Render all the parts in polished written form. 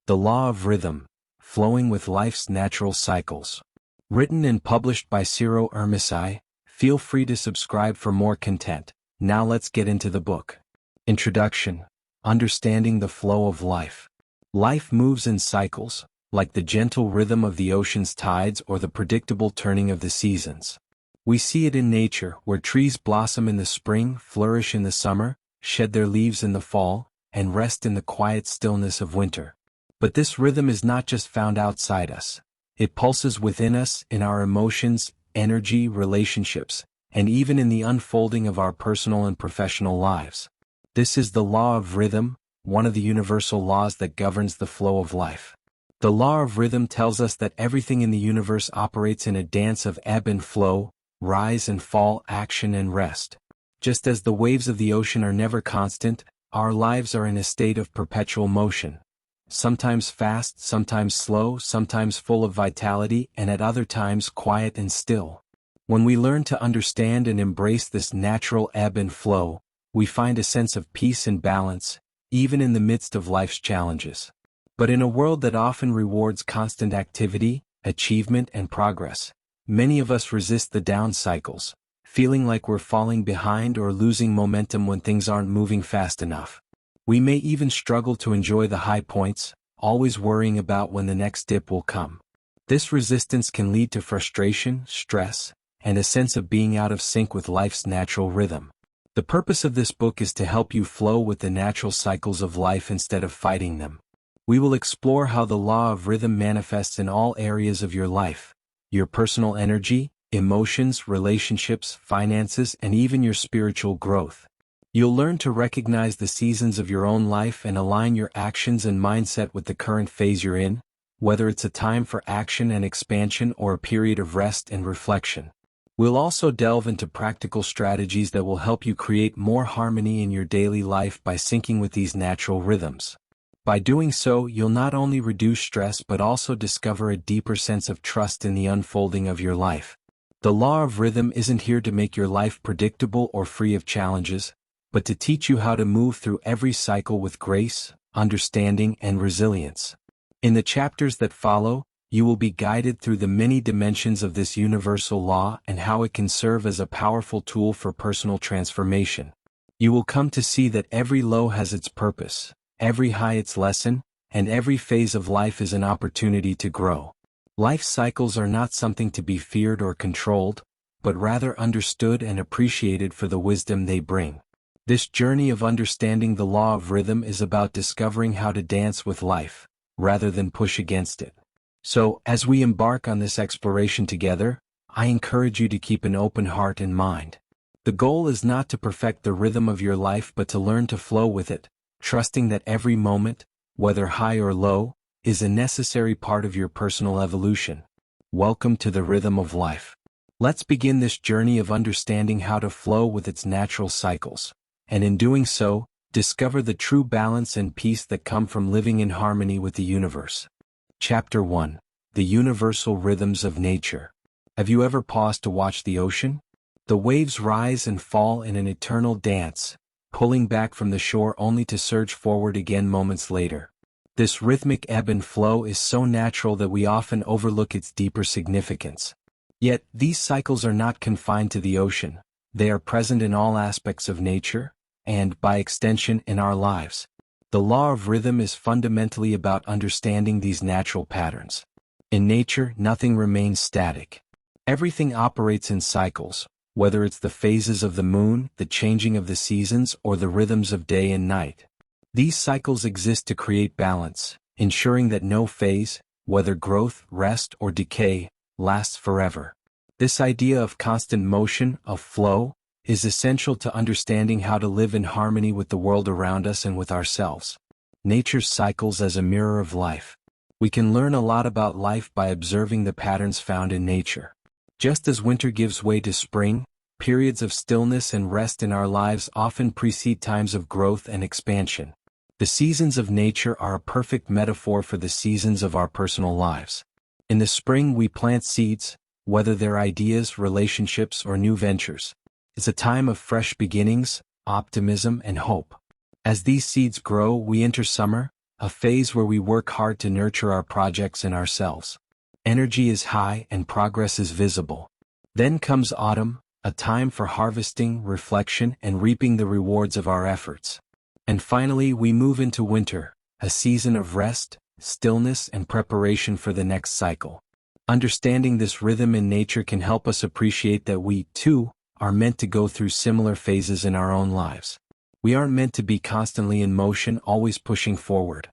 The Law of Rhythm, Flowing with Life's Natural Cycles. Written and published by C.Irmici. Feel free to subscribe for more content. Now let's get into the book. Introduction. Understanding the flow of life. Life moves in cycles, like the gentle rhythm of the ocean's tides or the predictable turning of the seasons. We see it in nature, where trees blossom in the spring, flourish in the summer, shed their leaves in the fall, and rest in the quiet stillness of winter. But this rhythm is not just found outside us. It pulses within us, in our emotions, energy, relationships, and even in the unfolding of our personal and professional lives. This is the law of rhythm, one of the universal laws that governs the flow of life. The law of rhythm tells us that everything in the universe operates in a dance of ebb and flow, rise and fall, action and rest. Just as the waves of the ocean are never constant, our lives are in a state of perpetual motion. Sometimes fast, sometimes slow, sometimes full of vitality, and at other times quiet and still. When we learn to understand and embrace this natural ebb and flow, we find a sense of peace and balance, even in the midst of life's challenges. But in a world that often rewards constant activity, achievement, and progress, many of us resist the down cycles, feeling like we're falling behind or losing momentum when things aren't moving fast enough. We may even struggle to enjoy the high points, always worrying about when the next dip will come. This resistance can lead to frustration, stress, and a sense of being out of sync with life's natural rhythm. The purpose of this book is to help you flow with the natural cycles of life instead of fighting them. We will explore how the law of rhythm manifests in all areas of your life: your personal energy, emotions, relationships, finances, and even your spiritual growth. You'll learn to recognize the seasons of your own life and align your actions and mindset with the current phase you're in, whether it's a time for action and expansion or a period of rest and reflection. We'll also delve into practical strategies that will help you create more harmony in your daily life by syncing with these natural rhythms. By doing so, you'll not only reduce stress but also discover a deeper sense of trust in the unfolding of your life. The law of rhythm isn't here to make your life predictable or free of challenges, but to teach you how to move through every cycle with grace, understanding, and resilience. In the chapters that follow, you will be guided through the many dimensions of this universal law and how it can serve as a powerful tool for personal transformation. You will come to see that every low has its purpose, every high its lesson, and every phase of life is an opportunity to grow. Life cycles are not something to be feared or controlled, but rather understood and appreciated for the wisdom they bring. This journey of understanding the law of rhythm is about discovering how to dance with life, rather than push against it. So, as we embark on this exploration together, I encourage you to keep an open heart and mind. The goal is not to perfect the rhythm of your life but to learn to flow with it, trusting that every moment, whether high or low, is a necessary part of your personal evolution. Welcome to the rhythm of life. Let's begin this journey of understanding how to flow with its natural cycles, and in doing so, discover the true balance and peace that come from living in harmony with the universe. Chapter 1. The Universal Rhythms of Nature. Have you ever paused to watch the ocean? The waves rise and fall in an eternal dance, pulling back from the shore only to surge forward again moments later. This rhythmic ebb and flow is so natural that we often overlook its deeper significance. Yet, these cycles are not confined to the ocean. They are present in all aspects of nature, and, by extension, in our lives. The law of rhythm is fundamentally about understanding these natural patterns. In nature, nothing remains static. Everything operates in cycles, whether it's the phases of the moon, the changing of the seasons, or the rhythms of day and night. These cycles exist to create balance, ensuring that no phase, whether growth, rest, or decay, lasts forever. This idea of constant motion, of flow, is essential to understanding how to live in harmony with the world around us and with ourselves. Nature's cycles as a mirror of life. We can learn a lot about life by observing the patterns found in nature. Just as winter gives way to spring, periods of stillness and rest in our lives often precede times of growth and expansion. The seasons of nature are a perfect metaphor for the seasons of our personal lives. In the spring we plant seeds, whether they're ideas, relationships, or new ventures. It's a time of fresh beginnings, optimism, and hope. As these seeds grow, we enter summer, a phase where we work hard to nurture our projects and ourselves. Energy is high and progress is visible. Then comes autumn, a time for harvesting, reflection, and reaping the rewards of our efforts. And finally, we move into winter, a season of rest, stillness, and preparation for the next cycle. Understanding this rhythm in nature can help us appreciate that we, too, are meant to go through similar phases in our own lives. We aren't meant to be constantly in motion, always pushing forward.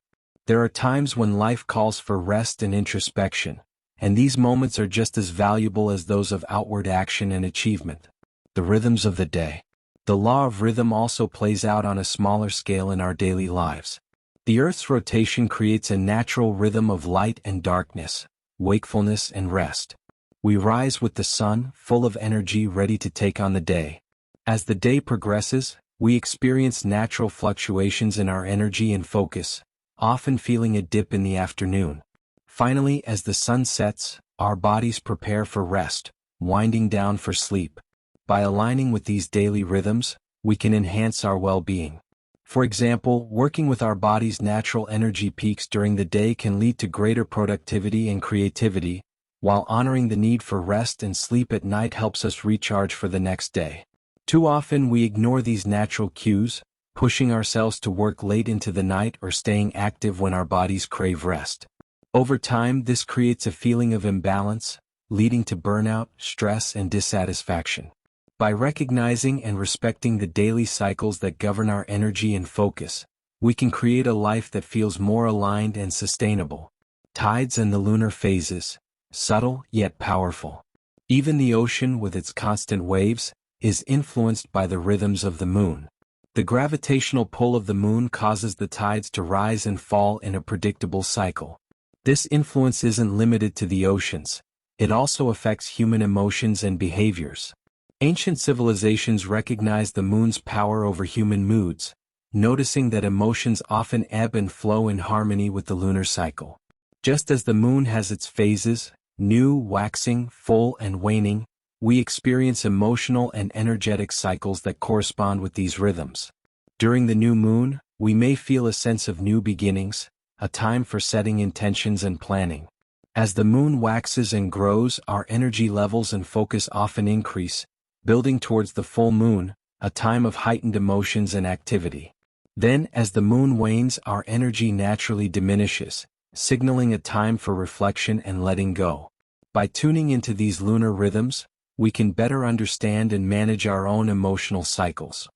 There are times when life calls for rest and introspection, and these moments are just as valuable as those of outward action and achievement. The rhythms of the day. The law of rhythm also plays out on a smaller scale in our daily lives. The Earth's rotation creates a natural rhythm of light and darkness, wakefulness and rest. We rise with the sun, full of energy, ready to take on the day. As the day progresses, we experience natural fluctuations in our energy and focus, often feeling a dip in the afternoon. Finally, as the sun sets, our bodies prepare for rest, winding down for sleep. By aligning with these daily rhythms, we can enhance our well-being. For example, working with our body's natural energy peaks during the day can lead to greater productivity and creativity, while honoring the need for rest and sleep at night helps us recharge for the next day. Too often we ignore these natural cues, pushing ourselves to work late into the night or staying active when our bodies crave rest. Over time, this creates a feeling of imbalance, leading to burnout, stress, and dissatisfaction. By recognizing and respecting the daily cycles that govern our energy and focus, we can create a life that feels more aligned and sustainable. Tides and the lunar phases, subtle yet powerful. Even the ocean, with its constant waves, is influenced by the rhythms of the moon. The gravitational pull of the moon causes the tides to rise and fall in a predictable cycle. This influence isn't limited to the oceans. It also affects human emotions and behaviors. Ancient civilizations recognized the moon's power over human moods, noticing that emotions often ebb and flow in harmony with the lunar cycle. Just as the moon has its phases, new, waxing, full, and waning, we experience emotional and energetic cycles that correspond with these rhythms. During the new moon, we may feel a sense of new beginnings, a time for setting intentions and planning. As the moon waxes and grows, our energy levels and focus often increase, building towards the full moon, a time of heightened emotions and activity. Then, as the moon wanes, our energy naturally diminishes, signaling a time for reflection and letting go. By tuning into these lunar rhythms, we can better understand and manage our own emotional cycles.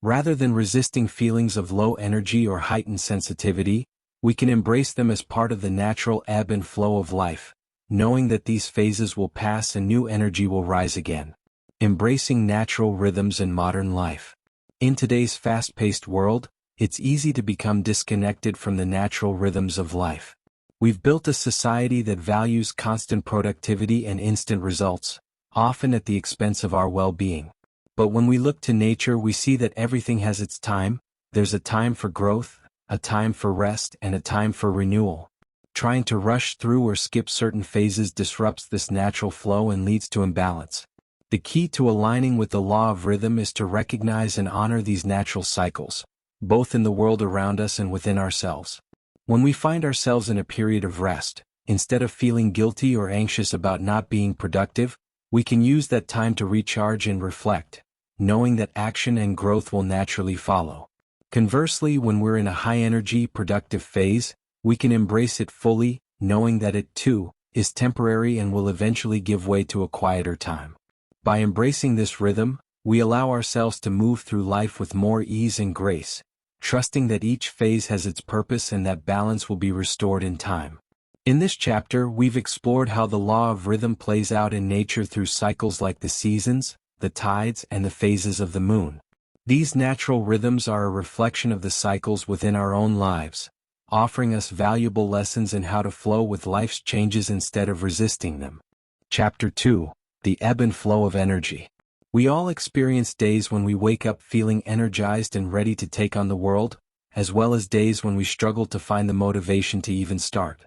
Rather than resisting feelings of low energy or heightened sensitivity, we can embrace them as part of the natural ebb and flow of life, knowing that these phases will pass and new energy will rise again. Embracing natural rhythms in modern life. In today's fast-paced world, it's easy to become disconnected from the natural rhythms of life. We've built a society that values constant productivity and instant results, often at the expense of our well-being. But when we look to nature, we see that everything has its time. There's a time for growth, a time for rest, and a time for renewal. Trying to rush through or skip certain phases disrupts this natural flow and leads to imbalance. The key to aligning with the law of rhythm is to recognize and honor these natural cycles, both in the world around us and within ourselves. When we find ourselves in a period of rest, instead of feeling guilty or anxious about not being productive, we can use that time to recharge and reflect, knowing that action and growth will naturally follow. Conversely, when we're in a high-energy, productive phase, we can embrace it fully, knowing that it, too, is temporary and will eventually give way to a quieter time. By embracing this rhythm, we allow ourselves to move through life with more ease and grace, trusting that each phase has its purpose and that balance will be restored in time. In this chapter, we've explored how the law of rhythm plays out in nature through cycles like the seasons, the tides, and the phases of the moon. These natural rhythms are a reflection of the cycles within our own lives, offering us valuable lessons in how to flow with life's changes instead of resisting them. Chapter 2. The ebb and flow of energy. We all experience days when we wake up feeling energized and ready to take on the world, as well as days when we struggle to find the motivation to even start.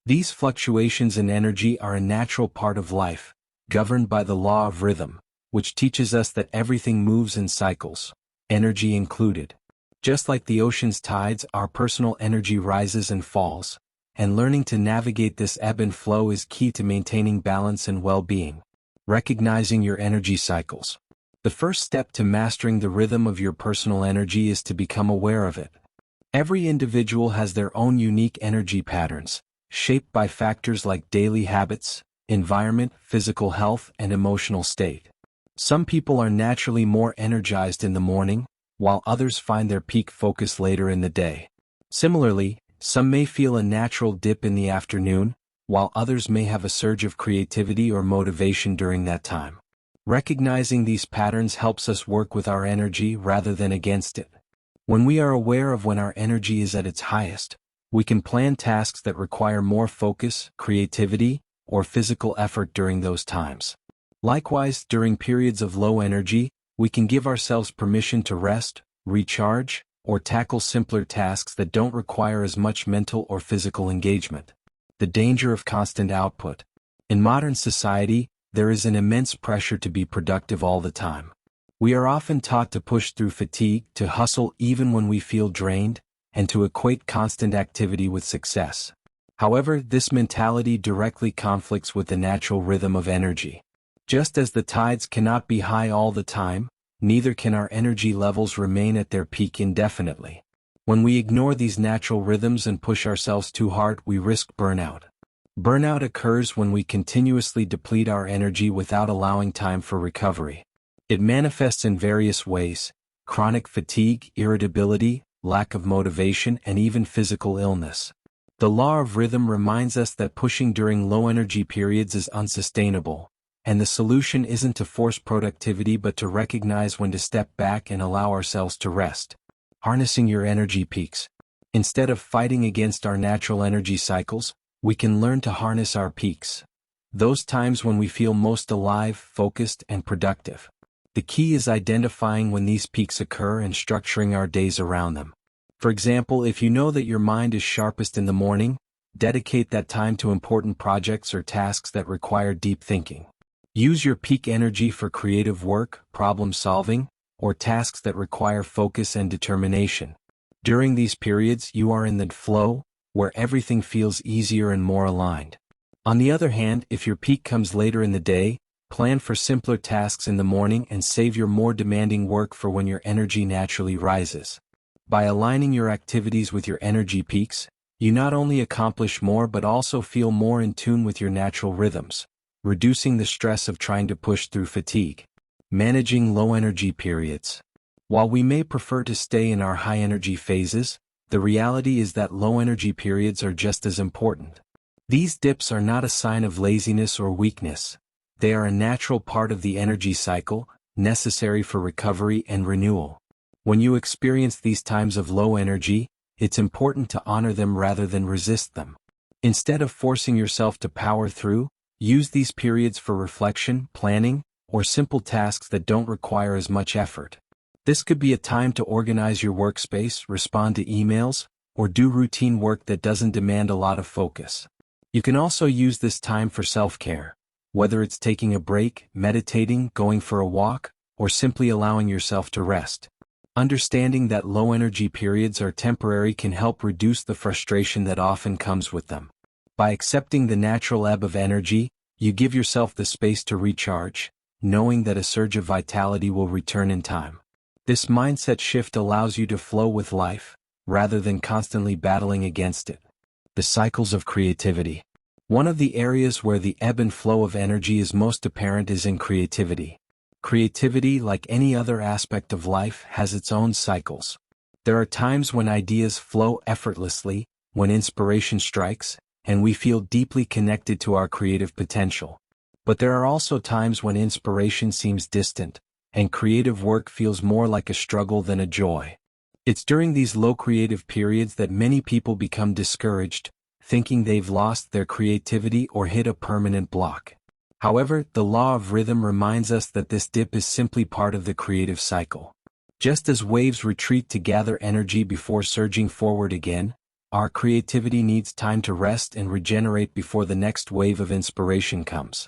These fluctuations in energy are a natural part of life, governed by the law of rhythm, which teaches us that everything moves in cycles, energy included. Just like the ocean's tides, our personal energy rises and falls, and learning to navigate this ebb and flow is key to maintaining balance and well-being. Recognizing your energy cycles. The first step to mastering the rhythm of your personal energy is to become aware of it. Every individual has their own unique energy patterns, shaped by factors like daily habits, environment, physical health, and emotional state. Some people are naturally more energized in the morning, while others find their peak focus later in the day. Similarly, some may feel a natural dip in the afternoon, while others may have a surge of creativity or motivation during that time. Recognizing these patterns helps us work with our energy rather than against it. When we are aware of when our energy is at its highest, we can plan tasks that require more focus, creativity, or physical effort during those times. Likewise, during periods of low energy, we can give ourselves permission to rest, recharge, or tackle simpler tasks that don't require as much mental or physical engagement. The danger of constant output. In modern society, there is an immense pressure to be productive all the time. We are often taught to push through fatigue, to hustle even when we feel drained, and to equate constant activity with success. However, this mentality directly conflicts with the natural rhythm of energy. Just as the tides cannot be high all the time, neither can our energy levels remain at their peak indefinitely. When we ignore these natural rhythms and push ourselves too hard, we risk burnout. Burnout occurs when we continuously deplete our energy without allowing time for recovery. It manifests in various ways: chronic fatigue, irritability, lack of motivation, and even physical illness. The law of rhythm reminds us that pushing during low energy periods is unsustainable, and the solution isn't to force productivity but to recognize when to step back and allow ourselves to rest. Harnessing your energy peaks. Instead of fighting against our natural energy cycles, we can learn to harness our peaks. Those times when we feel most alive, focused, and productive. The key is identifying when these peaks occur and structuring our days around them. For example, if you know that your mind is sharpest in the morning, dedicate that time to important projects or tasks that require deep thinking. Use your peak energy for creative work, problem solving, or tasks that require focus and determination. During these periods, you are in the flow, where everything feels easier and more aligned. On the other hand, if your peak comes later in the day, plan for simpler tasks in the morning and save your more demanding work for when your energy naturally rises. By aligning your activities with your energy peaks, you not only accomplish more but also feel more in tune with your natural rhythms, reducing the stress of trying to push through fatigue. Managing low energy periods. While we may prefer to stay in our high energy phases, the reality is that low energy periods are just as important. These dips are not a sign of laziness or weakness. They are a natural part of the energy cycle, necessary for recovery and renewal. When you experience these times of low energy, it's important to honor them rather than resist them. Instead of forcing yourself to power through, use these periods for reflection, planning, or simple tasks that don't require as much effort. This could be a time to organize your workspace, respond to emails, or do routine work that doesn't demand a lot of focus. You can also use this time for self-care, whether it's taking a break, meditating, going for a walk, or simply allowing yourself to rest. Understanding that low energy periods are temporary can help reduce the frustration that often comes with them. By accepting the natural ebb of energy, you give yourself the space to recharge, knowing that a surge of vitality will return in time. This mindset shift allows you to flow with life, rather than constantly battling against it. The cycles of creativity. One of the areas where the ebb and flow of energy is most apparent is in creativity. Creativity, like any other aspect of life, has its own cycles. There are times when ideas flow effortlessly, when inspiration strikes, and we feel deeply connected to our creative potential. But there are also times when inspiration seems distant, and creative work feels more like a struggle than a joy. It's during these low creative periods that many people become discouraged, thinking they've lost their creativity or hit a permanent block. However, the law of rhythm reminds us that this dip is simply part of the creative cycle. Just as waves retreat to gather energy before surging forward again, our creativity needs time to rest and regenerate before the next wave of inspiration comes.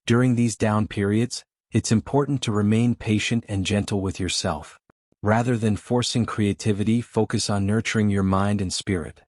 During these down periods, it's important to remain patient and gentle with yourself. Rather than forcing creativity, focus on nurturing your mind and spirit.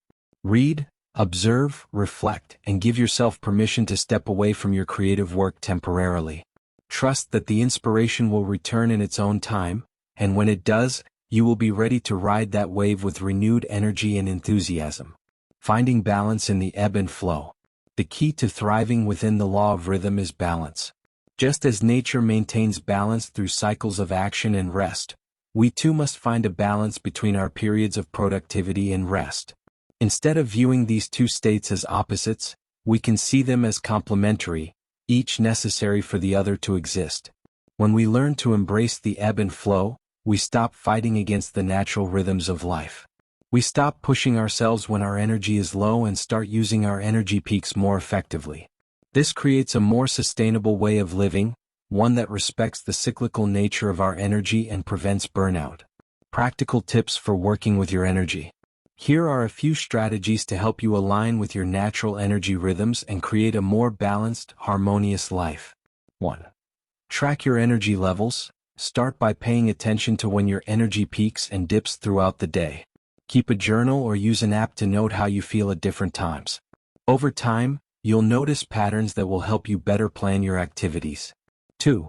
Read, observe, reflect, and give yourself permission to step away from your creative work temporarily. Trust that the inspiration will return in its own time, and when it does, you will be ready to ride that wave with renewed energy and enthusiasm. Finding balance in the ebb and flow. The key to thriving within the law of rhythm is balance. Just as nature maintains balance through cycles of action and rest, we too must find a balance between our periods of productivity and rest. Instead of viewing these two states as opposites, we can see them as complementary, each necessary for the other to exist. When we learn to embrace the ebb and flow, we stop fighting against the natural rhythms of life. We stop pushing ourselves when our energy is low and start using our energy peaks more effectively. This creates a more sustainable way of living, one that respects the cyclical nature of our energy and prevents burnout. Practical tips for working with your energy. Here are a few strategies to help you align with your natural energy rhythms and create a more balanced, harmonious life. 1. Track your energy levels. Start by paying attention to when your energy peaks and dips throughout the day. Keep a journal or use an app to note how you feel at different times. Over time, you'll notice patterns that will help you better plan your activities. 2.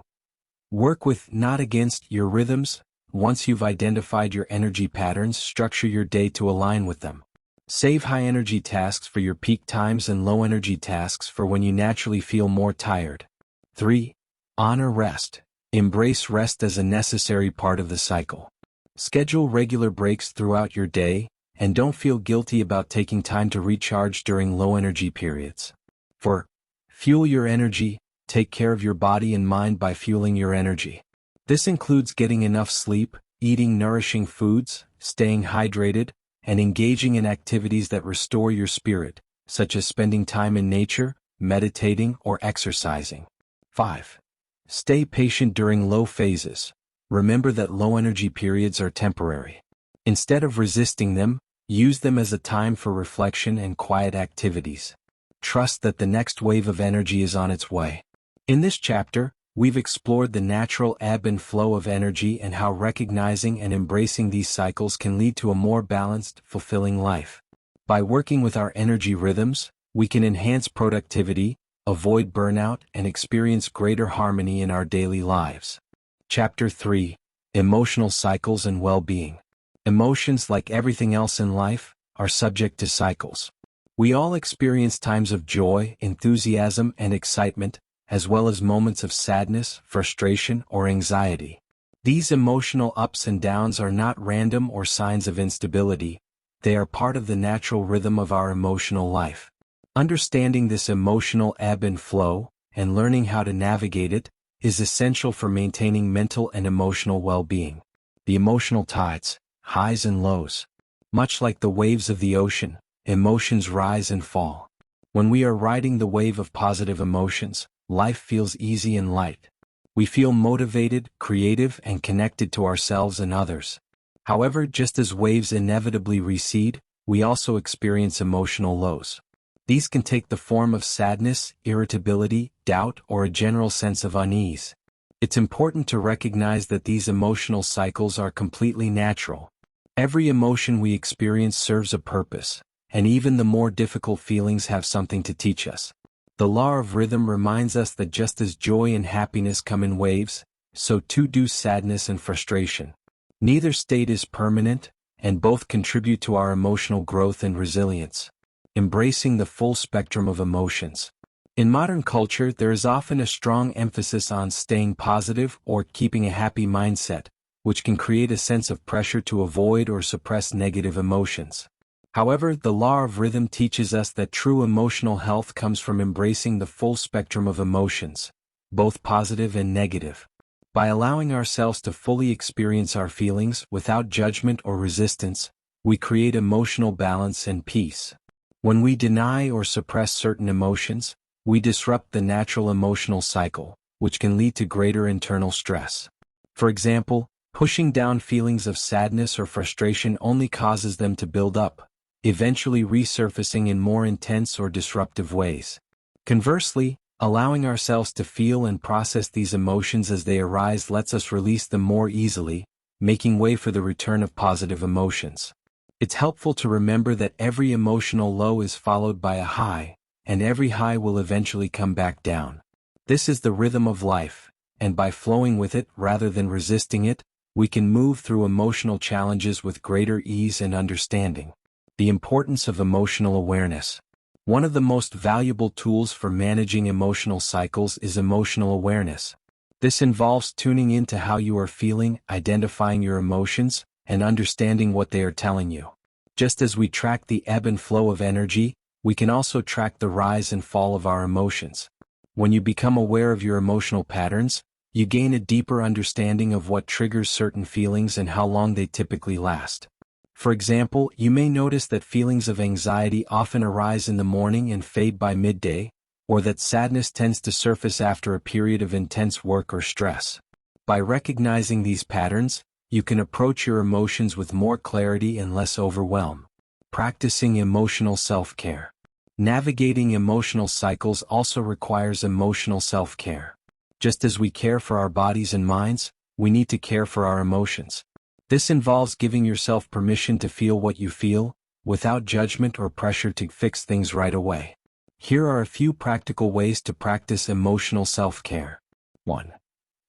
Work with, not against, your rhythms. Once you've identified your energy patterns, structure your day to align with them. Save high-energy tasks for your peak times and low-energy tasks for when you naturally feel more tired. 3. Honor rest. Embrace rest as a necessary part of the cycle. Schedule regular breaks throughout your day, and don't feel guilty about taking time to recharge during low-energy periods. 4. Fuel your energy. Take care of your body and mind by fueling your energy. This includes getting enough sleep, eating nourishing foods, staying hydrated, and engaging in activities that restore your spirit, such as spending time in nature, meditating, or exercising. 5. Stay patient during low phases. Remember that low-energy periods are temporary. Instead of resisting them, use them as a time for reflection and quiet activities. Trust that the next wave of energy is on its way. In this chapter, we've explored the natural ebb and flow of energy and how recognizing and embracing these cycles can lead to a more balanced, fulfilling life. By working with our energy rhythms, we can enhance productivity, avoid burnout, and experience greater harmony in our daily lives. Chapter 3. Emotional Cycles and Well-Being. Emotions, like everything else in life, are subject to cycles. We all experience times of joy, enthusiasm, and excitement, as well as moments of sadness, frustration, or anxiety. These emotional ups and downs are not random or signs of instability. They are part of the natural rhythm of our emotional life. Understanding this emotional ebb and flow, and learning how to navigate it, is essential for maintaining mental and emotional well-being. The emotional tides, highs and lows. Much like the waves of the ocean, emotions rise and fall. When we are riding the wave of positive emotions, life feels easy and light. We feel motivated, creative, and connected to ourselves and others. However, just as waves inevitably recede, we also experience emotional lows. These can take the form of sadness, irritability, doubt, or a general sense of unease. It's important to recognize that these emotional cycles are completely natural. Every emotion we experience serves a purpose, and even the more difficult feelings have something to teach us. The law of rhythm reminds us that just as joy and happiness come in waves, so too do sadness and frustration. Neither state is permanent, and both contribute to our emotional growth and resilience. Embracing the full spectrum of emotions. In modern culture, there is often a strong emphasis on staying positive or keeping a happy mindset, which can create a sense of pressure to avoid or suppress negative emotions. However, the law of rhythm teaches us that true emotional health comes from embracing the full spectrum of emotions, both positive and negative. By allowing ourselves to fully experience our feelings without judgment or resistance, we create emotional balance and peace. When we deny or suppress certain emotions, we disrupt the natural emotional cycle, which can lead to greater internal stress. For example, pushing down feelings of sadness or frustration only causes them to build up, eventually resurfacing in more intense or disruptive ways. Conversely, allowing ourselves to feel and process these emotions as they arise lets us release them more easily, making way for the return of positive emotions. It's helpful to remember that every emotional low is followed by a high, and every high will eventually come back down. This is the rhythm of life, and by flowing with it rather than resisting it, we can move through emotional challenges with greater ease and understanding. The importance of emotional awareness. One of the most valuable tools for managing emotional cycles is emotional awareness. This involves tuning into how you are feeling, identifying your emotions, and understanding what they are telling you. Just as we track the ebb and flow of energy, we can also track the rise and fall of our emotions. When you become aware of your emotional patterns, you gain a deeper understanding of what triggers certain feelings and how long they typically last. For example, you may notice that feelings of anxiety often arise in the morning and fade by midday, or that sadness tends to surface after a period of intense work or stress. By recognizing these patterns, you can approach your emotions with more clarity and less overwhelm. Practicing emotional self-care. Navigating emotional cycles also requires emotional self-care. Just as we care for our bodies and minds, we need to care for our emotions. This involves giving yourself permission to feel what you feel, without judgment or pressure to fix things right away. Here are a few practical ways to practice emotional self-care. 1.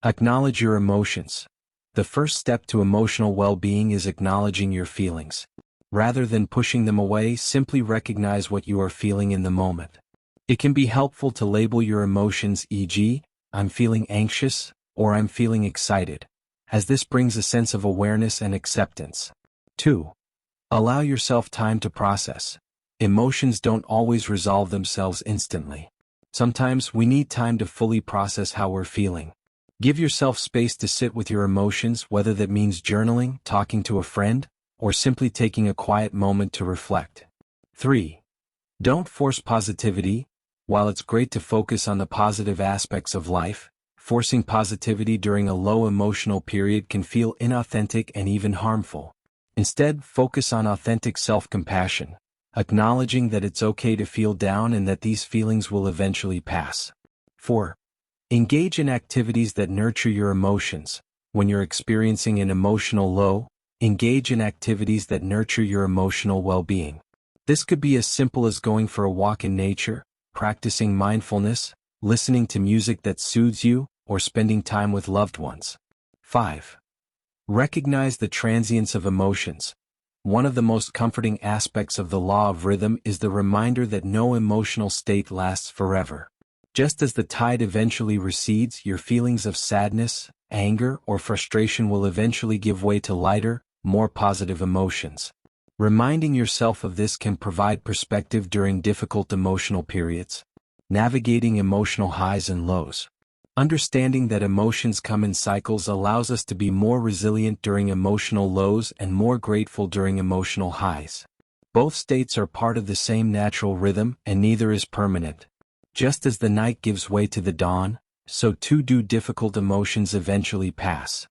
Acknowledge your emotions. The first step to emotional well-being is acknowledging your feelings. Rather than pushing them away, simply recognize what you are feeling in the moment. It can be helpful to label your emotions, e.g., I'm feeling anxious, or I'm feeling excited, as this brings a sense of awareness and acceptance. 2. Allow yourself time to process. Emotions don't always resolve themselves instantly. Sometimes we need time to fully process how we're feeling. Give yourself space to sit with your emotions, whether that means journaling, talking to a friend, or simply taking a quiet moment to reflect. 3. Don't force positivity. While it's great to focus on the positive aspects of life, forcing positivity during a low emotional period can feel inauthentic and even harmful. Instead, focus on authentic self-compassion, acknowledging that it's okay to feel down and that these feelings will eventually pass. 4. Engage in activities that nurture your emotions. When you're experiencing an emotional low, engage in activities that nurture your emotional well-being. This could be as simple as going for a walk in nature, practicing mindfulness, listening to music that soothes you, or spending time with loved ones. 5. Recognize the transience of emotions. One of the most comforting aspects of the law of rhythm is the reminder that no emotional state lasts forever. Just as the tide eventually recedes, your feelings of sadness, anger, or frustration will eventually give way to lighter, more positive emotions. Reminding yourself of this can provide perspective during difficult emotional periods. Navigating emotional highs and lows. Understanding that emotions come in cycles allows us to be more resilient during emotional lows and more grateful during emotional highs. Both states are part of the same natural rhythm, and neither is permanent. Just as the night gives way to the dawn, so too do difficult emotions eventually pass.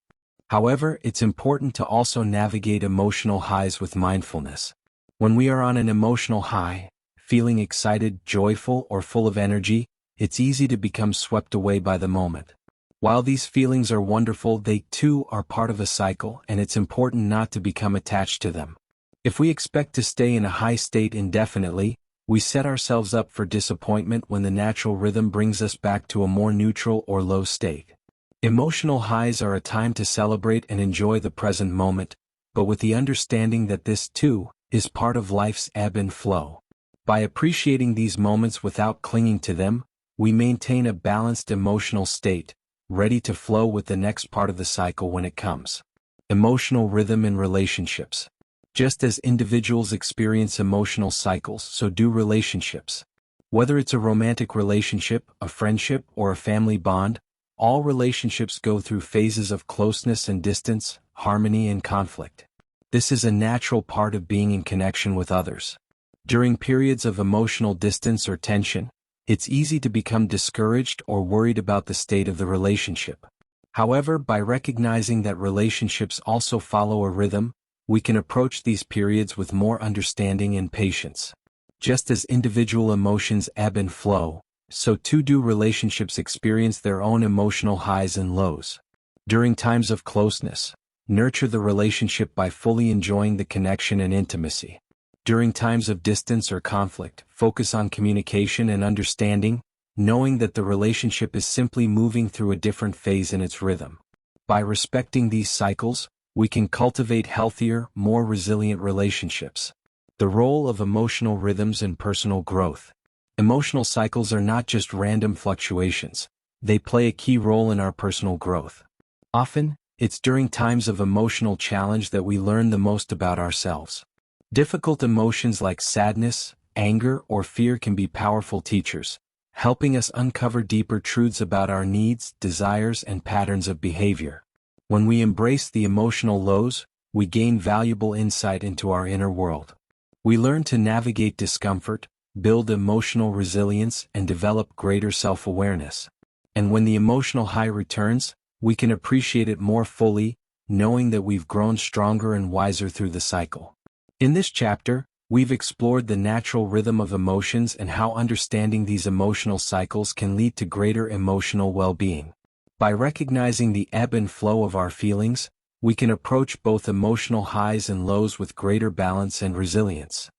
However, it's important to also navigate emotional highs with mindfulness. When we are on an emotional high, feeling excited, joyful, or full of energy, it's easy to become swept away by the moment. While these feelings are wonderful, they too are part of a cycle, and it's important not to become attached to them. If we expect to stay in a high state indefinitely, we set ourselves up for disappointment when the natural rhythm brings us back to a more neutral or low state. Emotional highs are a time to celebrate and enjoy the present moment, but with the understanding that this, too, is part of life's ebb and flow. By appreciating these moments without clinging to them, we maintain a balanced emotional state, ready to flow with the next part of the cycle when it comes. Emotional rhythm in relationships. Just as individuals experience emotional cycles, so do relationships. Whether it's a romantic relationship, a friendship, or a family bond, all relationships go through phases of closeness and distance, harmony and conflict. This is a natural part of being in connection with others. During periods of emotional distance or tension, it's easy to become discouraged or worried about the state of the relationship. However, by recognizing that relationships also follow a rhythm, we can approach these periods with more understanding and patience. Just as individual emotions ebb and flow, so too do relationships experience their own emotional highs and lows. During times of closeness, Nurture the relationship by fully enjoying the connection and intimacy. During times of distance or conflict, focus on communication and understanding, knowing that the relationship is simply moving through a different phase in its rhythm. By respecting these cycles, we can cultivate healthier, more resilient relationships. The role of emotional rhythms in personal growth. Emotional cycles are not just random fluctuations, they play a key role in our personal growth. Often, it's during times of emotional challenge that we learn the most about ourselves. Difficult emotions like sadness, anger, or fear can be powerful teachers, helping us uncover deeper truths about our needs, desires, and patterns of behavior. When we embrace the emotional lows, we gain valuable insight into our inner world. We learn to navigate discomfort, build emotional resilience, and develop greater self-awareness. And when the emotional high returns, we can appreciate it more fully, knowing that we've grown stronger and wiser through the cycle. In this chapter, we've explored the natural rhythm of emotions and how understanding these emotional cycles can lead to greater emotional well-being. By recognizing the ebb and flow of our feelings, we can approach both emotional highs and lows with greater balance and resilience.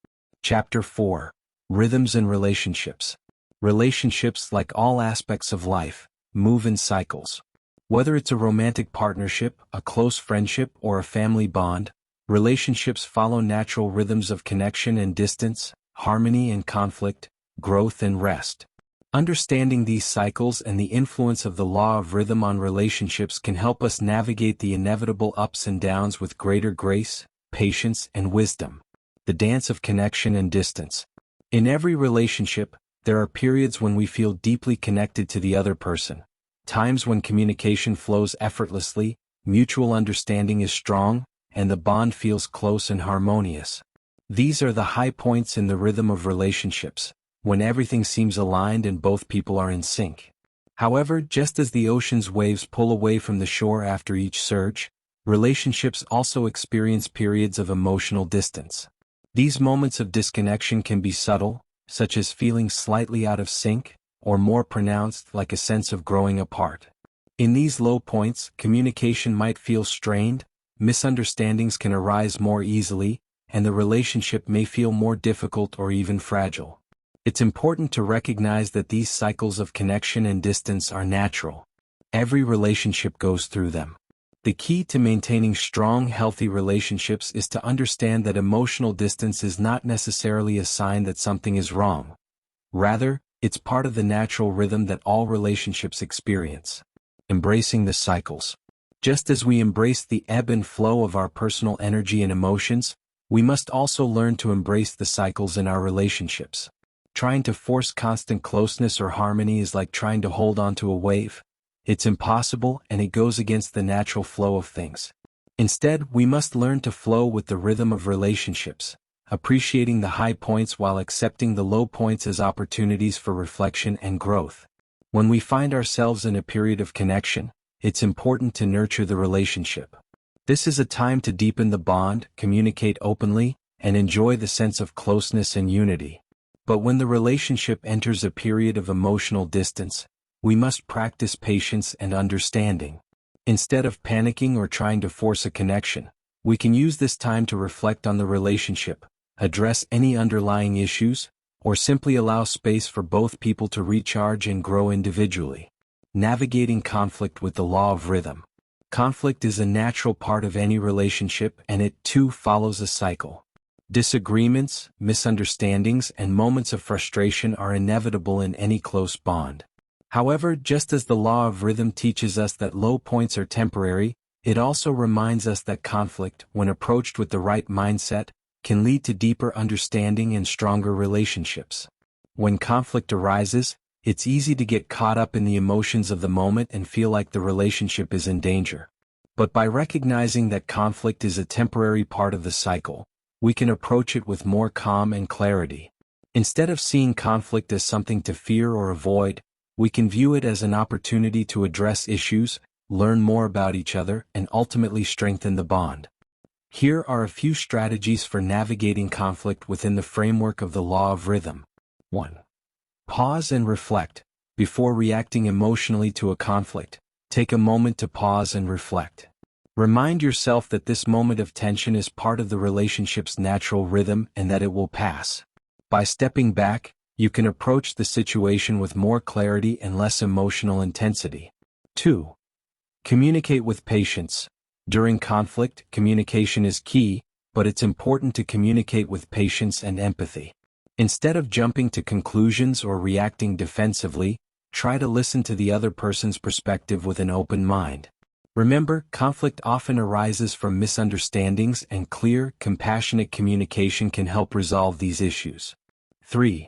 Chapter 4. Rhythms and Relationships. Relationships, like all aspects of life, move in cycles. Whether it's a romantic partnership, a close friendship, or a family bond, relationships follow natural rhythms of connection and distance, harmony and conflict, growth and rest. Understanding these cycles and the influence of the law of rhythm on relationships can help us navigate the inevitable ups and downs with greater grace, patience, and wisdom. The dance of connection and distance. In every relationship, there are periods when we feel deeply connected to the other person, times when communication flows effortlessly, mutual understanding is strong, and the bond feels close and harmonious. These are the high points in the rhythm of relationships, when everything seems aligned and both people are in sync. However, just as the ocean's waves pull away from the shore after each surge, relationships also experience periods of emotional distance. These moments of disconnection can be subtle, such as feeling slightly out of sync, or more pronounced, like a sense of growing apart. In these low points, communication might feel strained, misunderstandings can arise more easily, and the relationship may feel more difficult or even fragile. It's important to recognize that these cycles of connection and distance are natural. Every relationship goes through them. The key to maintaining strong, healthy relationships is to understand that emotional distance is not necessarily a sign that something is wrong. Rather, it's part of the natural rhythm that all relationships experience. Embracing the cycles. Just as we embrace the ebb and flow of our personal energy and emotions, we must also learn to embrace the cycles in our relationships. Trying to force constant closeness or harmony is like trying to hold on to a wave. It's impossible, and it goes against the natural flow of things. Instead, we must learn to flow with the rhythm of relationships, appreciating the high points while accepting the low points as opportunities for reflection and growth. When we find ourselves in a period of connection, it's important to nurture the relationship. This is a time to deepen the bond, communicate openly, and enjoy the sense of closeness and unity. But when the relationship enters a period of emotional distance, we must practice patience and understanding. Instead of panicking or trying to force a connection, we can use this time to reflect on the relationship, address any underlying issues, or simply allow space for both people to recharge and grow individually. Navigating conflict with the law of rhythm. Conflict is a natural part of any relationship, and it too follows a cycle. Disagreements, misunderstandings, and moments of frustration are inevitable in any close bond. However, just as the law of rhythm teaches us that low points are temporary, it also reminds us that conflict, when approached with the right mindset, can lead to deeper understanding and stronger relationships. When conflict arises, it's easy to get caught up in the emotions of the moment and feel like the relationship is in danger. But by recognizing that conflict is a temporary part of the cycle, we can approach it with more calm and clarity. Instead of seeing conflict as something to fear or avoid, we can view it as an opportunity to address issues, learn more about each other, and ultimately strengthen the bond. Here are a few strategies for navigating conflict within the framework of the law of rhythm. 1. Pause and reflect. Before reacting emotionally to a conflict, take a moment to pause and reflect. Remind yourself that this moment of tension is part of the relationship's natural rhythm and that it will pass. By stepping back, you can approach the situation with more clarity and less emotional intensity. 2. Communicate with patience. During conflict, communication is key, but it's important to communicate with patience and empathy. Instead of jumping to conclusions or reacting defensively, try to listen to the other person's perspective with an open mind. Remember, conflict often arises from misunderstandings, and clear, compassionate communication can help resolve these issues. 3.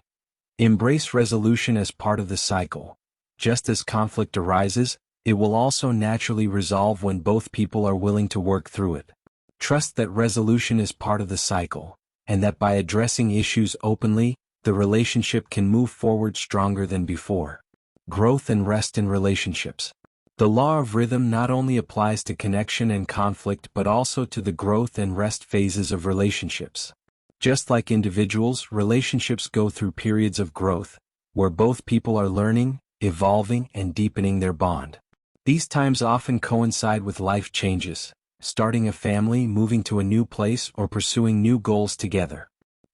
Embrace resolution as part of the cycle. Just as conflict arises, it will also naturally resolve when both people are willing to work through it. Trust that resolution is part of the cycle, and that by addressing issues openly, the relationship can move forward stronger than before. Growth and rest in relationships. The law of rhythm not only applies to connection and conflict but also to the growth and rest phases of relationships. Just like individuals, relationships go through periods of growth, where both people are learning, evolving, and deepening their bond. These times often coincide with life changes, starting a family, moving to a new place, or pursuing new goals together.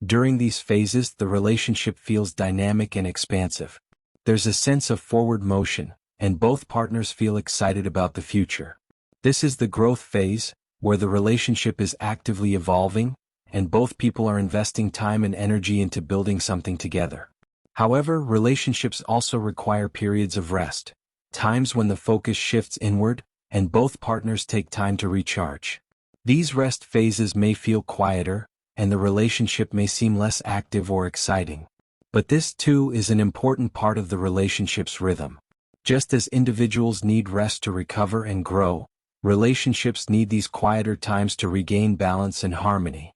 During these phases, the relationship feels dynamic and expansive. There's a sense of forward motion, and both partners feel excited about the future. This is the growth phase, where the relationship is actively evolving, and both people are investing time and energy into building something together. However, relationships also require periods of rest, times when the focus shifts inward, and both partners take time to recharge. These rest phases may feel quieter, and the relationship may seem less active or exciting. But this too is an important part of the relationship's rhythm. Just as individuals need rest to recover and grow, relationships need these quieter times to regain balance and harmony.